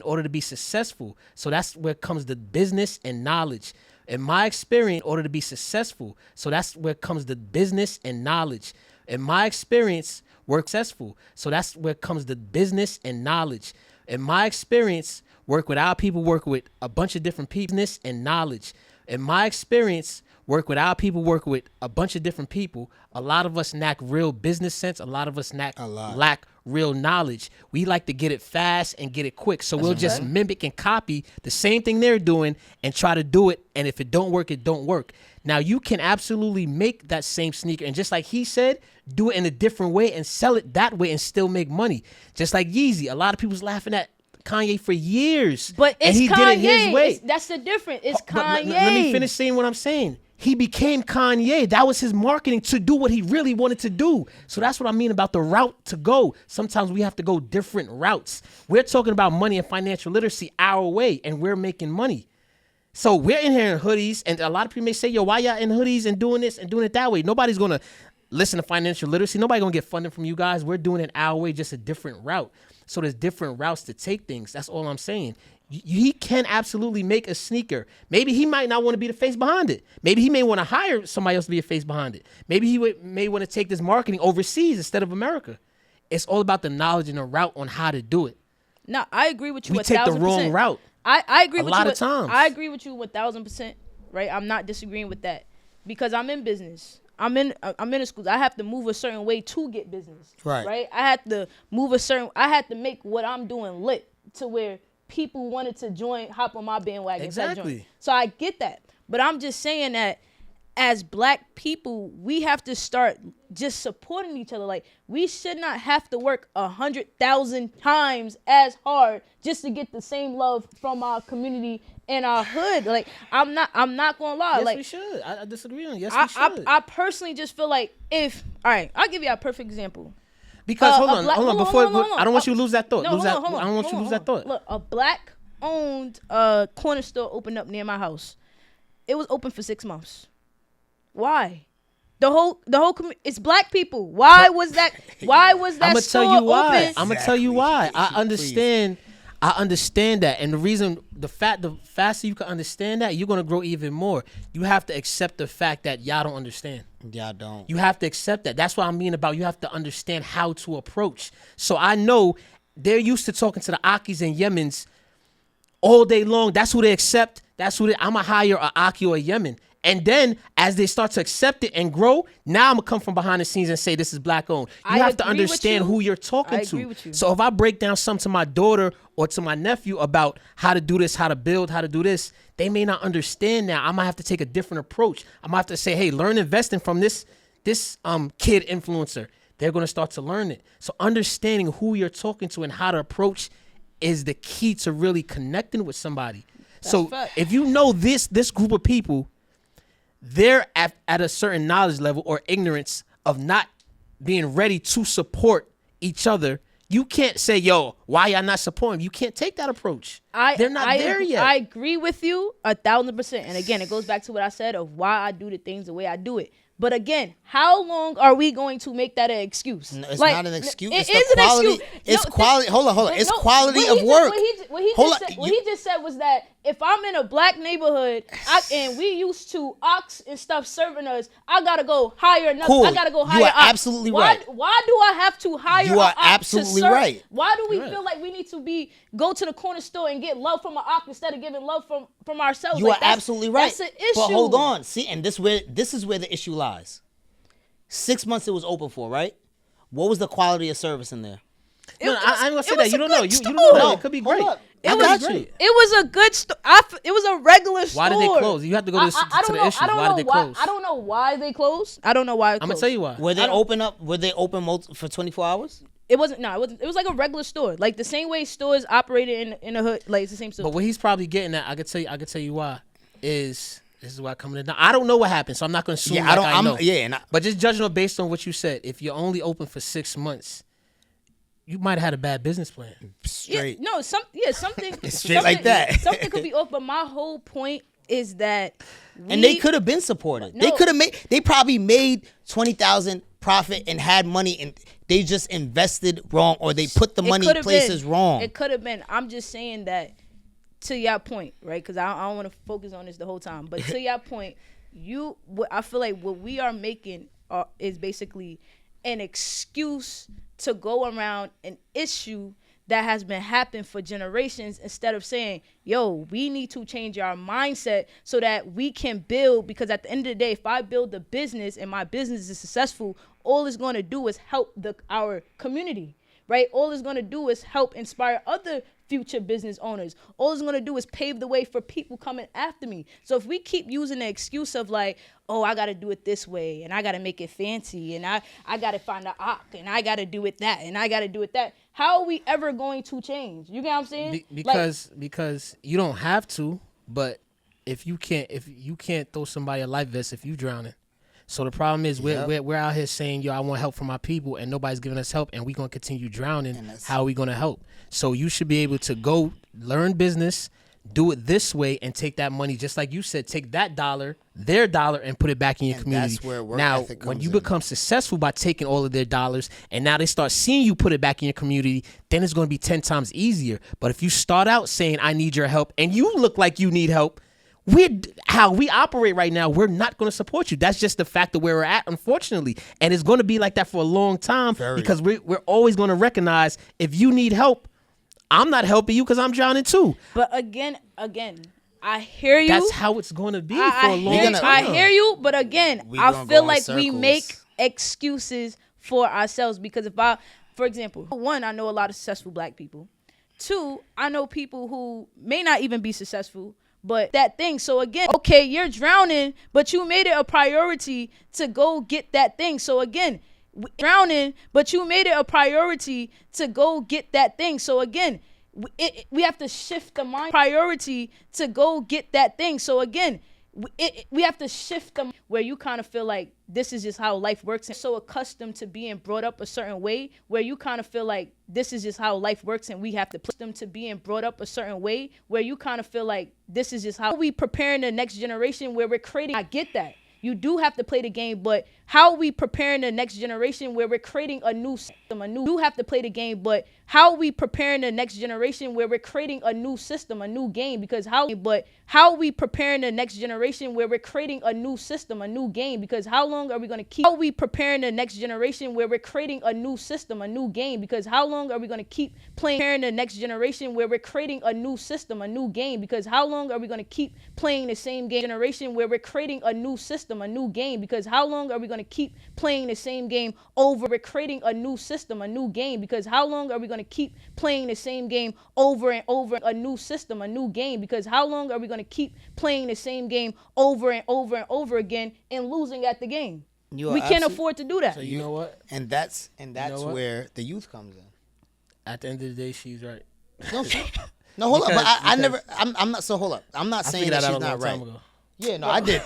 order to be successful. So that's where comes the business and knowledge. In my experience, in order to be successful. So that's where comes the business and knowledge. In my experience, work successful. So that's where comes the business and knowledge. In my experience, work with our people, work with a bunch of different people, business and knowledge. In my experience, work with our people, work with a bunch of different people. A lot of us lack real business sense. A lot of us lack real knowledge. We like to get it fast and get it quick. So we'll just mimic and copy the same thing they're doing and try to do it. And if it don't work, it don't work. Now you can absolutely make that same sneaker. And just like he said, do it in a different way and sell it that way and still make money. Just like Yeezy. A lot of people's laughing at Kanye for years. But it's and he Kanye. Did it his way. That's the difference. It's Kanye. Let me finish saying what I'm saying. He became Kanye. That was his marketing to do what he really wanted to do. So that's what I mean about the route to go. Sometimes we have to go different routes. We're talking about money and financial literacy our way, and we're making money. So we're in here in hoodies, and a lot of people may say, yo, why y'all in hoodies and doing this and doing it that way? Nobody's going to listen to financial literacy. Nobody's going to get funding from you guys. We're doing it our way, just a different route. So there's different routes to take things. That's all I'm saying. He can absolutely make a sneaker. Maybe he might not want to be the face behind it. Maybe he may want to hire somebody else to be a face behind it. Maybe he may want to take this marketing overseas instead of America. It's all about the knowledge and the route on how to do it. No, I agree with you. We take the wrong route. I agree with you. A lot of times. I agree with you 1,000%. Right? I'm not disagreeing with that because I'm in business. I'm in a school. I have to move a certain way to get business. Right. I had to I had to make what I'm doing lit to where people wanted to hop on my bandwagon. Exactly. So I get that. But I'm just saying that as black people, we have to start just supporting each other. Like, we should not have to work 100,000 times as hard just to get the same love from our community and our hood. Like, I'm not gonna lie. Yes, like, we should. I disagree on. Yes, we should. I personally just feel like all right, I'll give you a perfect example. Because hold on, I don't want you to lose that thought. No, I don't want you to lose that thought. Look, a black-owned corner store opened up near my house. It was open for 6 months. Why? The whole it's black people. Why was that store open? I'm gonna tell you why. I understand that, and the faster you can understand that, you're gonna grow even more. You have to accept the fact that y'all don't understand. Y'all don't. You have to accept that. That's what I mean about you have to understand how to approach. So I know they're used to talking to the Akis and Yemens all day long. That's who they accept. I'm gonna hire a Aki or a Yemen. And then as they start to accept it and grow, now I'm going to come from behind the scenes and say this is black owned. You have to understand who you're talking to. Agree with you. So if I break down something to my daughter or to my nephew about how to do this, how to build, how to do this, they may not understand now. I might have to take a different approach. I might have to say, hey, learn investing from this kid influencer. They're going to start to learn it. So understanding who you're talking to and how to approach is the key to really connecting with somebody. So if you know this group of people, they're at a certain knowledge level or ignorance of not being ready to support each other. You can't say, yo, Why y'all not supporting? You can't take that approach. They're not there yet. I agree with you 1,000%. And again, it goes back to what I said of why I do the things the way I do it. But again, how long are we going to make that an excuse? No, it's not an excuse. It it's is the an quality. excuse. It's quality. Hold on. It's quality of work. What he just said was that if I'm in a black neighborhood and we used to ox and stuff serving us, I gotta go hire another. Cool. I gotta go hire. You are absolutely right. Why do I have to hire? You are a ox absolutely to serve? right. Why do we feel like we need to go to the corner store and get love from an ox instead of giving love from ourselves? You are absolutely right. That's an issue. But hold on. See, and this is where the issue lies. 6 months it was open for, right? What was the quality of service in there? I'm gonna say that. You don't know. You don't store. know. It could be great. I got you. It was a good store. It was a regular store. Why did they close? You have to go to the issues. Why did they close? I don't know why they closed. I don't know why. I'm gonna tell you why. Were they open for 24 hours? It wasn't. No, it wasn't. It was like a regular store, like the same way stores operated in the hood. Like it's the same store. But what he's probably getting at, I could tell you why is. This is why coming down. I don't know what happened, so I'm not going to assume. Yeah, I know. But just judging based on what you said, if you're only open for 6 months, you might have had a bad business plan. Straight. Yeah, something. Straight like that. Something could be off, but my whole point is that. And they could have been supported. No. They probably made 20,000 profit and had money, and they just invested wrong, or they put the money in places wrong. It could have been. I'm just saying that. To your point, right? Because I don't want to focus on this the whole time. But to your point, I feel like what we are making is basically an excuse to go around an issue that has been happening for generations instead of saying, yo, we need to change our mindset so that we can build. Because at the end of the day, if I build a business and my business is successful, all it's going to do is help our community, right? All it's going to do is help inspire other future business owners. All it's going to do is pave the way for people coming after me. So if we keep using the excuse of like, oh, I got to do it this way and I got to make it fancy and I got to find an ox and I got to do it that and I got to do it that, how are we ever going to change? You get what I'm saying? Because you don't have to, but if you can't throw somebody a life vest if you drowning. So the problem is we're out here saying, yo, I want help from my people, and nobody's giving us help, and we're going to continue drowning. How are we going to help? So you should be able to go learn business, do it this way, and take that money, just like you said, take that dollar, their dollar, and put it back in your community. That's where work now, ethic comes when you in. become successful by taking all of their dollars, and now they start seeing you put it back in your community, then it's going to be 10 times easier. But if you start out saying, I need your help, and you look like you need help, how we operate right now, we're not going to support you. That's just the fact of where we're at, unfortunately. And it's going to be like that for a long time because we're always going to recognize if you need help, I'm not helping you because I'm drowning too. But again, I hear you. That's how it's going to be for a long time. I hear you, but again, I feel like we make excuses for ourselves because for example, one, I know a lot of successful black people. Two, I know people who may not even be successful, but that thing. So again, okay, you're drowning, but you made it a priority to go get that thing. So again, drowning, but you made it a priority to go get that thing. So again, we have to shift the mind priority to go get that thing. So again, we have to shift them where you kind of feel like this is just how life works and so accustomed to being brought up a certain way where you kind of feel like this is just how life works and we have to push them to being brought up a certain way where you kind of feel like this is just how we preparing the next generation where we're creating. I get that. You do have to play the game, but how are we preparing the next generation where we're creating a new system? You do have to play the game, but how are we preparing the next generation where we're creating a new system, a new game? Because how are we preparing the next generation where we're creating a new system, a new game? Because how long are we going to keep? How are we preparing the next generation where we're creating a new system, a new game? Because how long are we going to keep preparing the next generation where we're creating a new system, a new game? Because how long are we going to keep playing the same game? Generation where we're creating a new system, a new game? Because how long are we going to keep playing the same game over? We're creating a new system, a new game. Because how long are we going to keep playing the same game over and over? A new system, a new game. Because how long are we going to keep playing the same game over and over and over again and losing at the game? We can't afford to do that. So you know what? And that's where the youth comes in. At the end of the day, she's right. No, hold up. But I'm not. So hold up. I'm not saying that she's not right. Yeah, no, I did.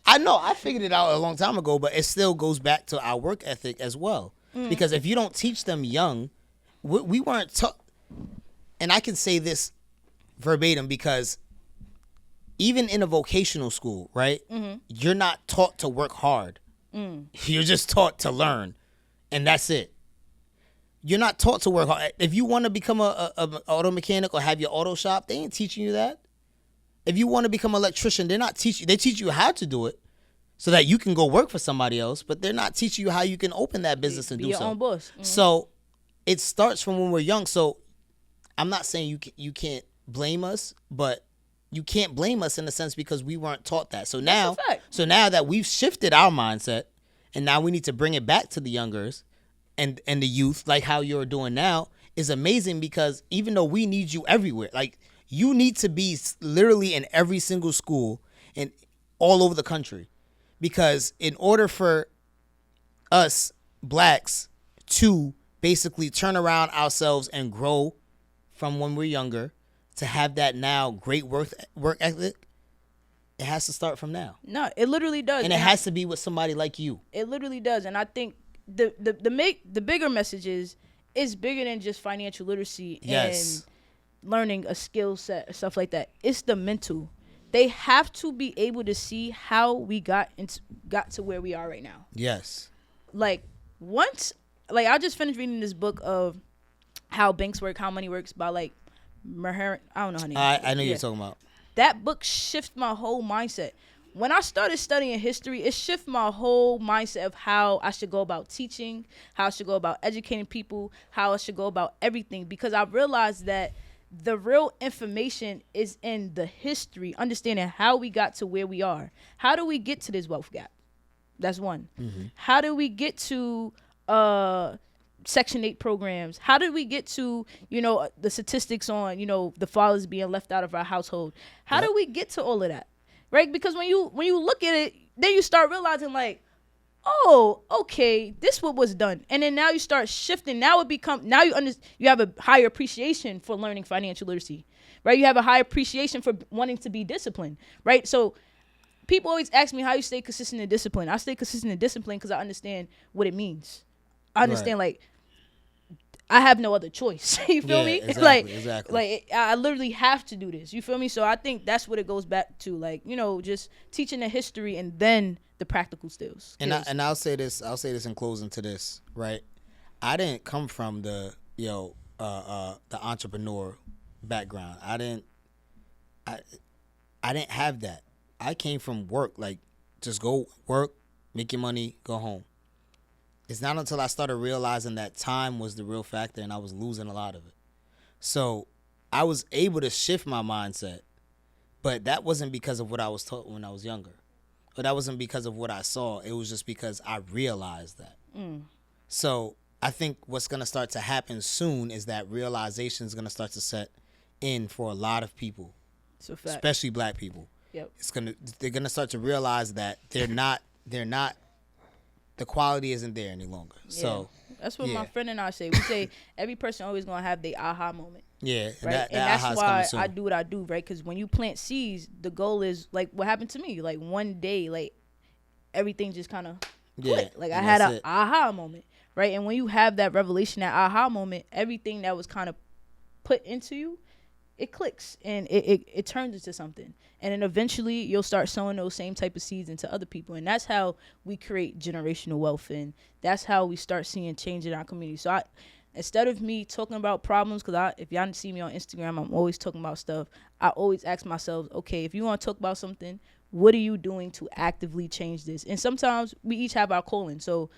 I know. I figured it out a long time ago, but it still goes back to our work ethic as well. Because if you don't teach them young, we weren't taught, and I can say this verbatim because even in a vocational school, right, you're not taught to work hard. You're just taught to learn, and that's it. You're not taught to work hard. If you want to become a auto mechanic or have your auto shop, they ain't teaching you that. If you want to become an electrician, they're not teaching. They teach you how to do it, so that you can go work for somebody else. But they're not teaching you how you can open that business and do your so. own boss. So it starts from when we're young. So I'm not saying you can't blame us, but you can't blame us in a sense because we weren't taught that. So now, that we've shifted our mindset, and now we need to bring it back to the youngers and the youth, like how you're doing now, is amazing because even though we need you everywhere, like you need to be literally in every single school and all over the country, because in order for us blacks to basically turn around ourselves and grow from when we're younger to have that now great work ethic, it has to start from now. No, it literally does. And it has to be with somebody like you. It literally does. And I think the bigger message is it's bigger than just financial literacy and learning a skill set or stuff like that. It's the mental. They have to be able to see how we got to where we are right now. Yes. Like I just finished reading this book of how banks work, how money works by like I don't know her name. I know you're talking about. That book shifted my whole mindset. When I started studying history, it shifted my whole mindset of how I should go about teaching, how I should go about educating people, how I should go about everything. Because I realized that the real information is in the history, understanding how we got to where we are. How do we get to this wealth gap? That's one. Mm-hmm. How do we get to Section 8 programs? How did we get to, the statistics on, the fathers being left out of our household? How do we get to all of that? Right? Because when you look at it, then you start realizing like, oh, okay, this what was done. And then now you start shifting. Now you have a higher appreciation for learning financial literacy, right? You have a higher appreciation for wanting to be disciplined, right? So people always ask me how you stay consistent and disciplined. I stay consistent and disciplined because I understand what it means. I understand like I have no other choice. You feel me? Exactly. I literally have to do this. You feel me? So I think that's what it goes back to, like, just teaching the history and then the practical skills. And I'll say this in closing to this, right? I didn't come from the entrepreneur background. I didn't have that. I came from work, like just go work, make your money, go home. It's not until I started realizing that time was the real factor and I was losing a lot of it. So I was able to shift my mindset, but that wasn't because of what I was taught when I was younger. Or that wasn't because of what I saw. It was just because I realized that. So I think what's going to start to happen soon is that realization is going to start to set in for a lot of people, especially black people. Yep. They're going to start to realize that they're not the quality isn't there any longer. Yeah. So that's what my friend and I say. We say every person always gonna have their aha moment. Yeah, right. And that's why I do what I do, right? Because when you plant seeds, the goal is like what happened to me. Like one day, like everything just kind of clicked. Like I had an aha moment, right? And when you have that revelation, that aha moment, everything that was kind of put into you, it clicks and it turns into something. And then eventually you'll start sowing those same type of seeds into other people. And that's how we create generational wealth. And that's how we start seeing change in our community. So instead of me talking about problems, because if y'all see me on Instagram, I'm always talking about stuff. I always ask myself, okay, if you want to talk about something, what are you doing to actively change this? And sometimes we each have our calling. So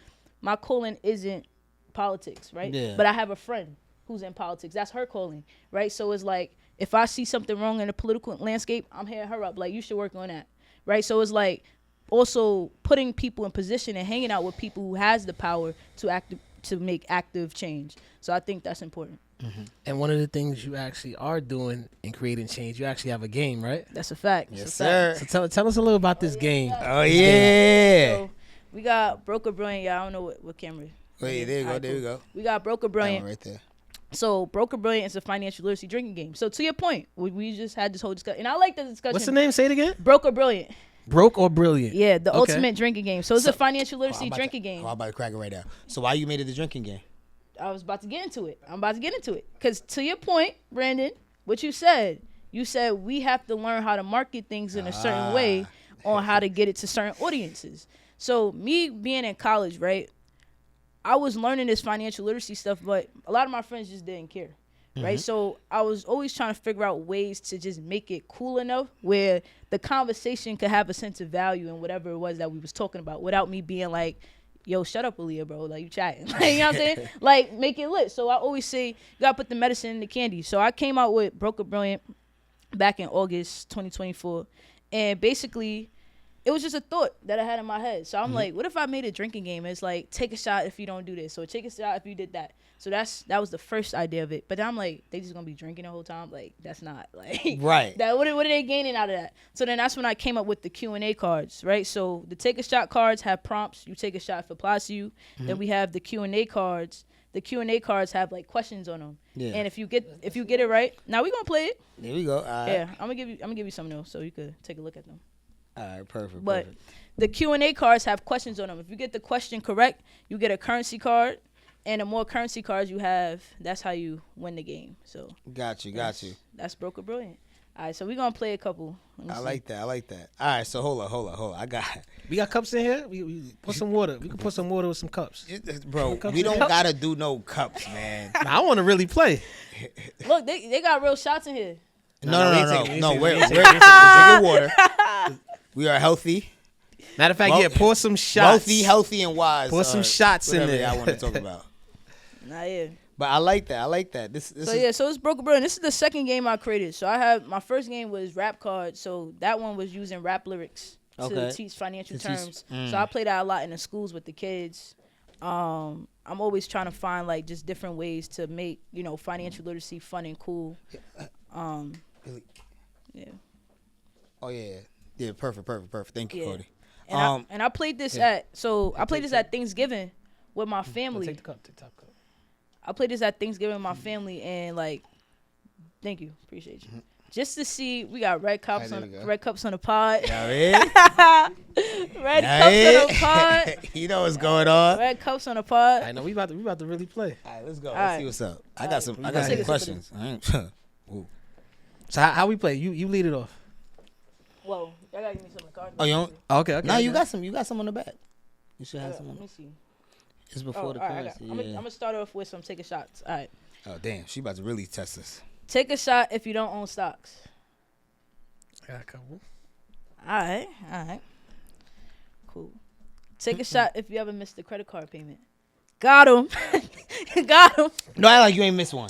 my calling isn't politics, right? Yeah. But I have a friend who's in politics. That's her calling, right? So it's like, if I see something wrong in the political landscape, I'm hitting her up. Like, you should work on that, right? So it's like also putting people in position and hanging out with people who has the power to make active change. So I think that's important. Mm-hmm. And one of the things you actually are doing in creating change, you actually have a game, right? That's a fact. Yes, sir. So tell us a little about this game. Oh, yeah. So we got Broker Brilliant. Yeah, I don't know what camera. Wait, there you go. There you go. We got Broker Brilliant. Right there. So Broker Brilliant is a financial literacy drinking game. So to your point, we just had this whole discussion, and I like the discussion. What's the name? Say it again. Broker Brilliant. Broke or brilliant? Yeah, the ultimate drinking game. So it's a financial literacy drinking game. I'm about to crack it right now. So why you made it the drinking game? I was about to get into it. I'm about to get into it. Because to your point, Brandon, what you said we have to learn how to market things in a certain way on how to get it to certain audiences. So me being in college, right, I was learning this financial literacy stuff, but a lot of my friends just didn't care. Right. So I was always trying to figure out ways to just make it cool enough where the conversation could have a sense of value in whatever it was that we was talking about without me being like, yo, shut up, Aaliyah, bro. Like, you chatting. Like, you know what I'm saying? Like, make it lit. So I always say, you got to put the medicine in the candy. So I came out with Broke Up Brilliant back in August 2024. And basically, it was just a thought that I had in my head. So I'm like, what if I made a drinking game? It's like, take a shot if you don't do this. Or take a shot if you did that. So that was the first idea of it. But then I'm like, they just going to be drinking the whole time? Like, that's not, like. Right. What are they gaining out of that? So then that's when I came up with the Q&A cards, right? So the take a shot cards have prompts. You take a shot if it applies to you. Then we have the Q&A cards. The Q&A cards have, like, questions on them. Yeah. And if you get it right, now we're going to play it. There we go. All right. Yeah, I'm going to give you some though, so you could take a look at them. All right, perfect. But the Q&A cards have questions on them. If you get the question correct, you get a currency card. And the more currency cards you have, that's how you win the game. So got you. That's Broke Up Brilliant. All right, so we're going to play a couple. I like that. All right, so hold on. We got cups in here? We put some water. We can put some water with some cups. Bro, we don't got to do no cups, man. Nah, I want to really play. Look, they got real shots in here. No, we're drinking water. We are healthy. Matter of fact, pour some shots. Healthy, and wise. Pour some shots in there. I want to talk about. Nah, yeah. But I like that. So it's Broke Up Brilliant. This is the second game I created. So my first game was rap cards. So that one was using rap lyrics to teach financial terms. So I play that a lot in the schools with the kids. I'm always trying to find like just different ways to make, financial literacy fun and cool. Yeah. Oh yeah. Yeah, perfect. Thank you, Cody. And I played this at Thanksgiving with my family. Take the cup. Take the top cup. I played this at Thanksgiving with my family, and like, thank you, appreciate you. Just to see, we got red cups on the pod. Yeah, red cups on the pod. You know what's going on. Red cups on the pod. I know we about to really play. All right, let's go. Let's see what's up. I got some questions. So how we play? You lead it off. Whoa, y'all gotta give me some of the cards. Oh, you don't? Okay. No, you got some. You got some on the back. You should have some. Let me see. It's before the currency. I'm gonna start off with some take a shots. All right. Oh damn, she about to really test us. Take a shot if you don't own stocks. I got a couple. All right. Cool. Take a shot if you ever missed a credit card payment. Got him. No, I like you ain't missed one.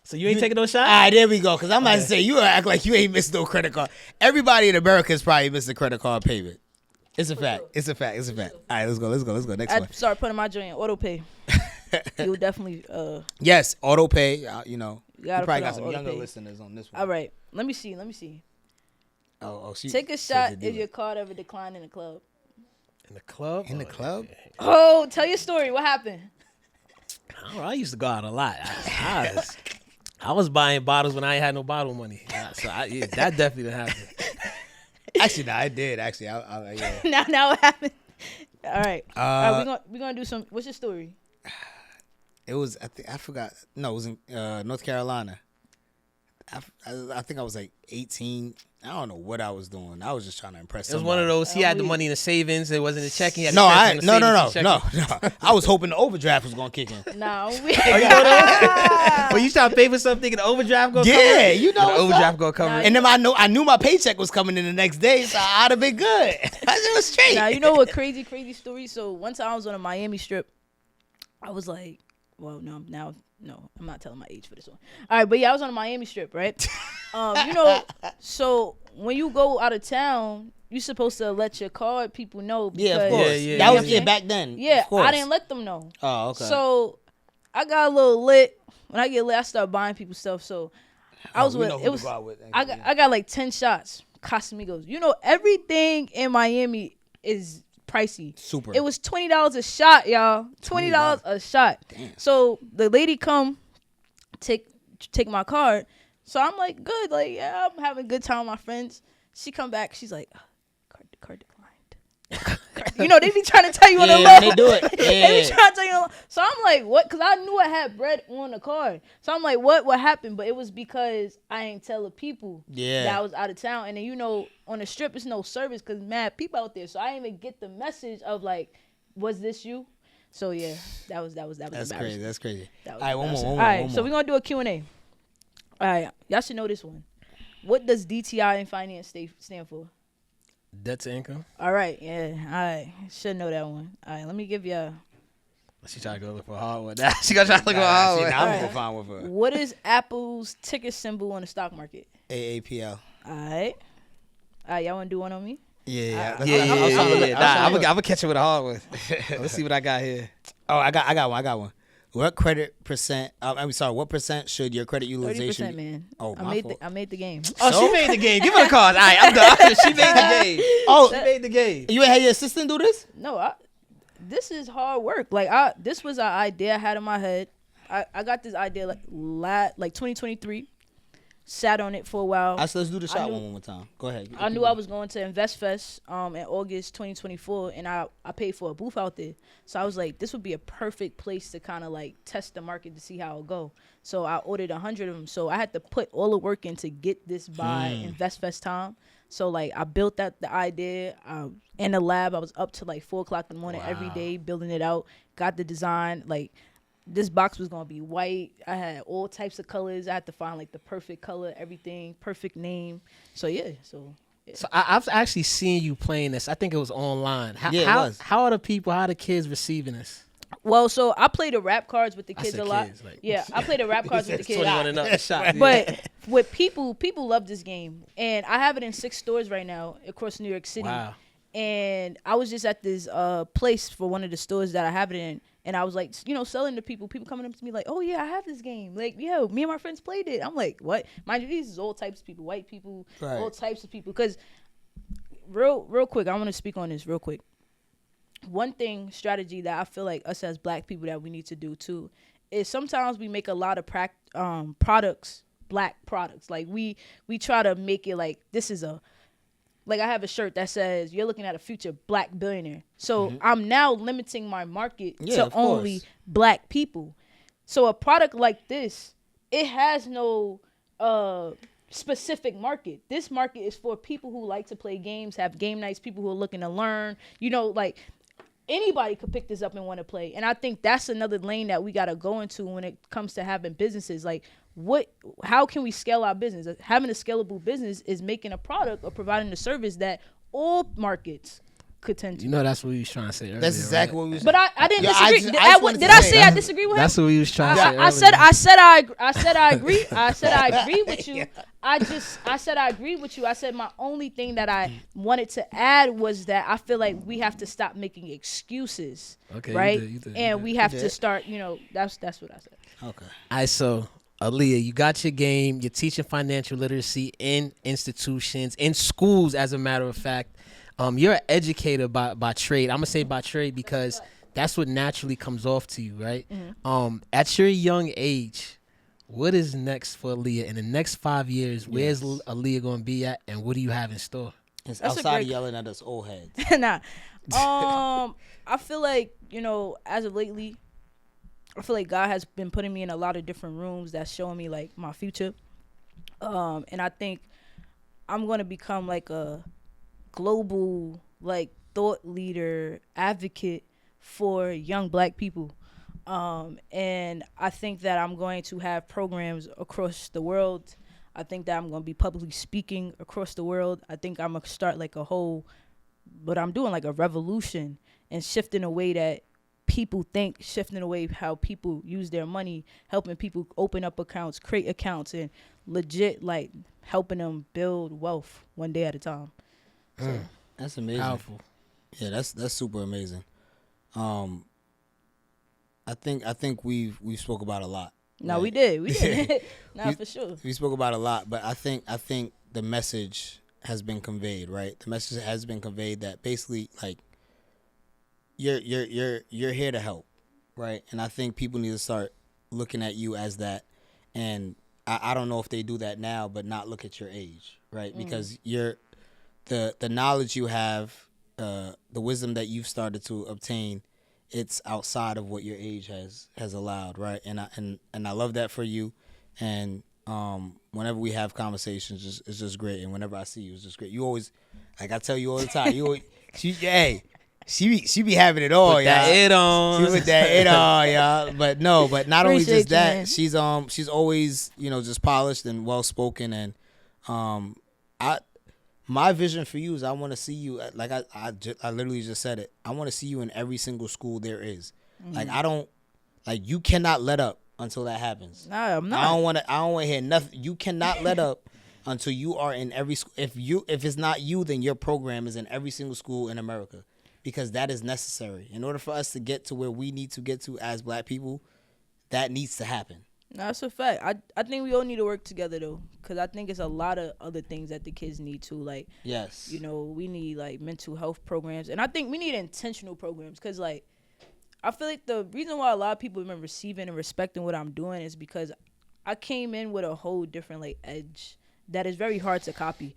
So you ain't taking no shots? All right, there we go. Because I'm about to say, you act like you ain't missed no credit card. Everybody in America has probably missed a credit card payment. It's a fact. It's a fact. All right, let's go. Next one. I start putting my joint in auto pay. You'll definitely. Yes, auto pay. You probably got some younger pay. Listeners on this one. All right, let me see. Take a shot if your card ever declined in the club. In the club? Oh, tell your story. What happened? I used to go out a lot. I was buying bottles when I ain't had no bottle money. So that definitely didn't happen. Actually, no, I did. Actually, yeah. Now what happened? All right. We're gonna do some. What's your story? It was. I forgot. No, it was in North Carolina. I think I was like 18. I don't know what I was doing. I was just trying to impress. It was one of those. He had the money in the savings. It wasn't a checking. No. I was hoping the overdraft was gonna kick in. No. Well, you trying to pay for something and the overdraft gonna cover it? You know the overdraft gonna cover it. And then I knew my paycheck was coming in the next day, so I'd have been good. It was straight. Now you know what crazy story. So one time I was on a Miami strip. I was like, well, no, I'm not telling my age for this one. All right, but yeah, I was on a Miami strip, right? So when you go out of town, you're supposed to let your card people know. Because, yeah, of course. Yeah, that was back then. Yeah, I didn't let them know. Oh, okay. So I got a little lit. When I get lit, I start buying people stuff. So I got like 10 shots. Casamigos. Everything in Miami is pricey. Super. It was $20 a shot, y'all. $20 a shot. Damn. So the lady come take my card. So I'm like, good. Like, yeah, I'm having a good time with my friends. She come back. She's like, card declined. Card You know, they be trying to tell you on the Yeah, low. they do it. They be Yeah. trying to tell you on the low. So I'm like, what? Because I knew I had bread on the card. So I'm like, what happened? But it was because I ain't tell the people that I was out of town. And then, you know, on the strip, it's no service because mad people out there. So I didn't even get the message of like, was this you? So yeah, that was That's crazy. That's crazy. That All was right, one more. All right, so we're going to do a Q&A. All right, y'all should know this one. What does DTI in finance stand for? Debt to income. All right, yeah, all right. Should know that one. All right, let me give y'all. She trying to go look for a hard one. She gonna try to look for a hard one. I'm gonna find one for her. What is Apple's ticker symbol on the stock market? AAPL. All right, y'all want to do one on me? Yeah. I'm gonna catch you with a hard one. Let's see what I got here. Oh, I got one. What credit percent? I'm sorry. What percent should your credit utilization? 30%, man. Oh, I made the game. Oh, she made the game. Give her the card. All right, I'm done. She made the game. Oh, She made the game. you ain't had your assistant do this? No, this is hard work. Like this was an idea I had in my head. I got this idea like 2023. Sat on it for a while. Let's do the shot one more time. Go ahead. I knew I was going to Invest Fest in August 2024, and I paid for a booth out there. So I was like, this would be a perfect place to kind of like test the market to see how it go. So I ordered 100 of them. So I had to put all the work in to get this by Invest Fest time. So like I built the idea in the lab. I was up to like 4 o'clock in the morning every day building it out. Got the design like. This box was gonna be white. I had all types of colors. I had to find like the perfect color, everything, perfect name. So yeah. So I've actually seen you playing this. I think it was online. It was. How are the kids receiving this? Well, so I play the rap cards with the kids a lot. Kids, like, Yeah, I play the rap cards with the kids. 21 and up the shot. But with people love this game, and I have it in 6 stores right now across New York City. Wow. And I was just at this place for one of the stores that I have it in. And I was like, you know, selling to people coming up to me like, oh, yeah, I have this game. Like, yo, me and my friends played it. I'm like, what? Mind you, these is all types of people, white people, all types of people. Because real quick, I want to speak on this real quick. One strategy that I feel like us as black people that we need to do, too, is sometimes we make a lot of products, black products. Like, we try to make it like this is like I have a shirt that says you're looking at a future black billionaire. So I'm now limiting my market to only black people. So a product like this, it has no specific market. This market is for people who like to play games, have game nights, people who are looking to learn. You know, like anybody could pick this up and want to play. And I think that's another lane that we got to go into when it comes to having businesses. Like how can we scale our business? Having a scalable business is making a product or providing a service that all markets could tend to. You know, that's what he was trying to say earlier. That's exactly what we was. But I didn't disagree. Did I say I disagree with him? That's what he was trying to say. I said I agree. I said I agree with you. I said I agree with you. I said my only thing that I wanted to add was that I feel like we have to stop making excuses. Okay. Right? You did. We have to start, you know, that's what I said. Okay. All right, so Aaliyah, you got your game. You're teaching financial literacy in institutions, in schools, as a matter of fact. You're an educator by trade. I'm going to say by trade because that's what naturally comes off to you, right? Mm-hmm. At your young age, what is next for Aaliyah? In the next 5 years, where's Aaliyah going to be at, and what do you have in store? It's outside of yelling at us old heads. Nah. I feel like, you know, as of lately, I feel like God has been putting me in a lot of different rooms that's showing me, like, my future. And I think I'm going to become, like, a global, like, thought leader, advocate for young black people. And I think that I'm going to have programs across the world. I think that I'm going to be publicly speaking across the world. I think I'm going to start, like, but I'm doing, like, a revolution and shifting the way that people think, shifting the way how people use their money, helping people open up accounts, create accounts, and legit, like, helping them build wealth one day at a time. So, that's amazing. Powerful. Yeah, that's super amazing. I think we've spoke about a lot. No, right? we did. For sure. We spoke about a lot, but I think the message has been conveyed, right? The message has been conveyed that basically, like, you're here to help, right? And I think people need to start looking at you as that. And I don't know if they do that now, but not look at your age, right? Because you're the knowledge you have the wisdom that you've started to obtain, it's outside of what your age has allowed, right? And I love that for you. And whenever we have conversations, it's just great. And whenever I see you, it's just great. You always, like I tell you all the time, you always, she be having it all, Put that it on. She put that it on, y'all. But not only Appreciate just that, man. she's always, just polished and well spoken. And my vision for you is I want to see you, like I literally just said it. I want to see you in every single school there is. Like you cannot let up until that happens. Nah, I'm not. I don't want to hear nothing. You cannot let up until you are in every school. If it's not you, then your program is in every single school in America, because that is necessary. In order for us to get to where we need to get to as Black people, that needs to happen. No, that's a fact. I think we all need to work together though, because I think it's a lot of other things that the kids need too. Like, yes, we need like mental health programs, and I think we need intentional programs, because like I feel like the reason why a lot of people have been receiving and respecting what I'm doing is because I came in with a whole different like edge that is very hard to copy.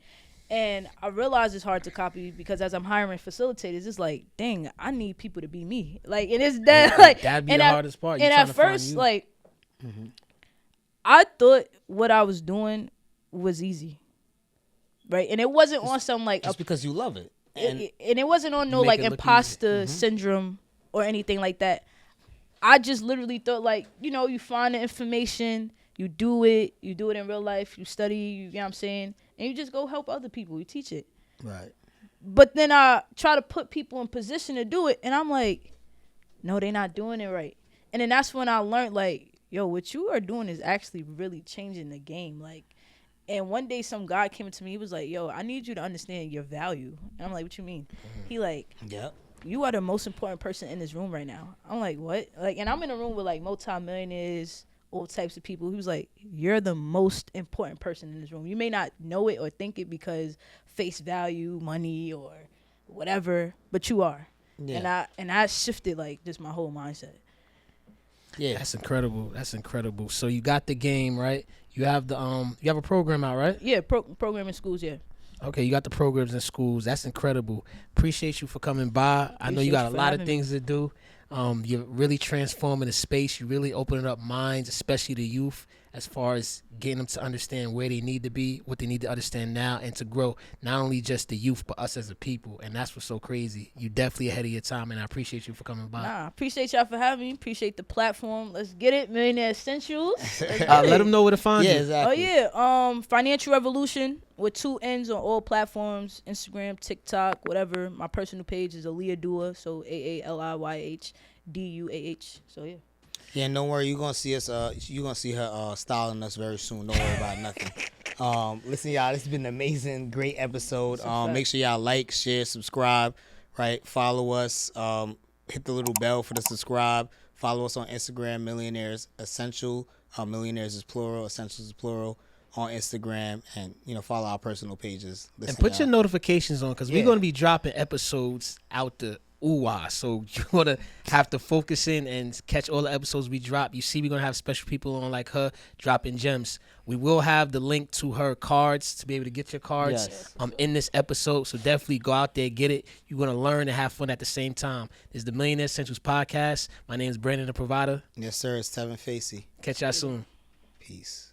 And I realize it's hard to copy because as I'm hiring facilitators, it's like, dang, I need people to be me. Like, and it's that like that'd be the hardest part. And at first, like, I thought what I was doing was easy, right? And it wasn't on some like just because you love it, and it wasn't on no like imposter syndrome or anything like that. I just literally thought like, you find the information, you do it in real life, you study, you know what I'm saying, and you just go help other people, you teach it. Right. But then I try to put people in position to do it, and I'm like, no, they're not doing it right. And then that's when I learned like, yo, what you are doing is actually really changing the game. Like, and one day some guy came to me, he was like, yo, I need you to understand your value. And I'm like, what you mean? He like, yep. You are the most important person in this room right now. I'm like, what? Like, and I'm in a room with like multimillionaires, all types of people. He was like, you're the most important person in this room. You may not know it or think it because face value, money, or whatever, but you are. Yeah. And I shifted like just my whole mindset. Yeah, that's incredible. That's incredible. So you got the game, right? You have the you have a program out, right? Yeah, program in schools, yeah. Okay, you got the programs in schools. That's incredible. Appreciate you for coming by. I know you got a lot of things to do. You're really transforming the space. You're really opening up minds, especially the youth, as far as getting them to understand where they need to be, what they need to understand now, and to grow not only just the youth, but us as a people. And that's what's so crazy. You're definitely ahead of your time, and I appreciate you for coming by. Nah, appreciate y'all for having me. Appreciate the platform. Let's get it. Millionaire Essentials. Let them know where to find you. Exactly. Oh, yeah. Financial Revolution with 2 N's on all platforms, Instagram, TikTok, whatever. My personal page is Aaliyah Dua, so AALIYH DUAH. So, yeah. Yeah, and don't worry, you're gonna see us. You're gonna see her styling us very soon. Don't worry about nothing. Listen, y'all, this has been an amazing, great episode. Make sure y'all like, share, subscribe, right? Follow us. Hit the little bell for the subscribe. Follow us on Instagram, Millionaires Essential. Millionaires is plural, Essentials is plural on Instagram, and follow our personal pages. Listen, and put your notifications on because we're gonna be dropping episodes out the so you're gonna have to focus in and catch all the episodes we drop. You see, we're gonna have special people on like her dropping gems. We will have the link to her cards to be able to get your cards in this episode, so definitely go out there, get it. You're gonna learn and have fun at the same time. This is the Millionaire Essentials podcast. My name is Brandon the Provider. Yes, sir. It's Tevin Facey. Catch y'all soon. Peace.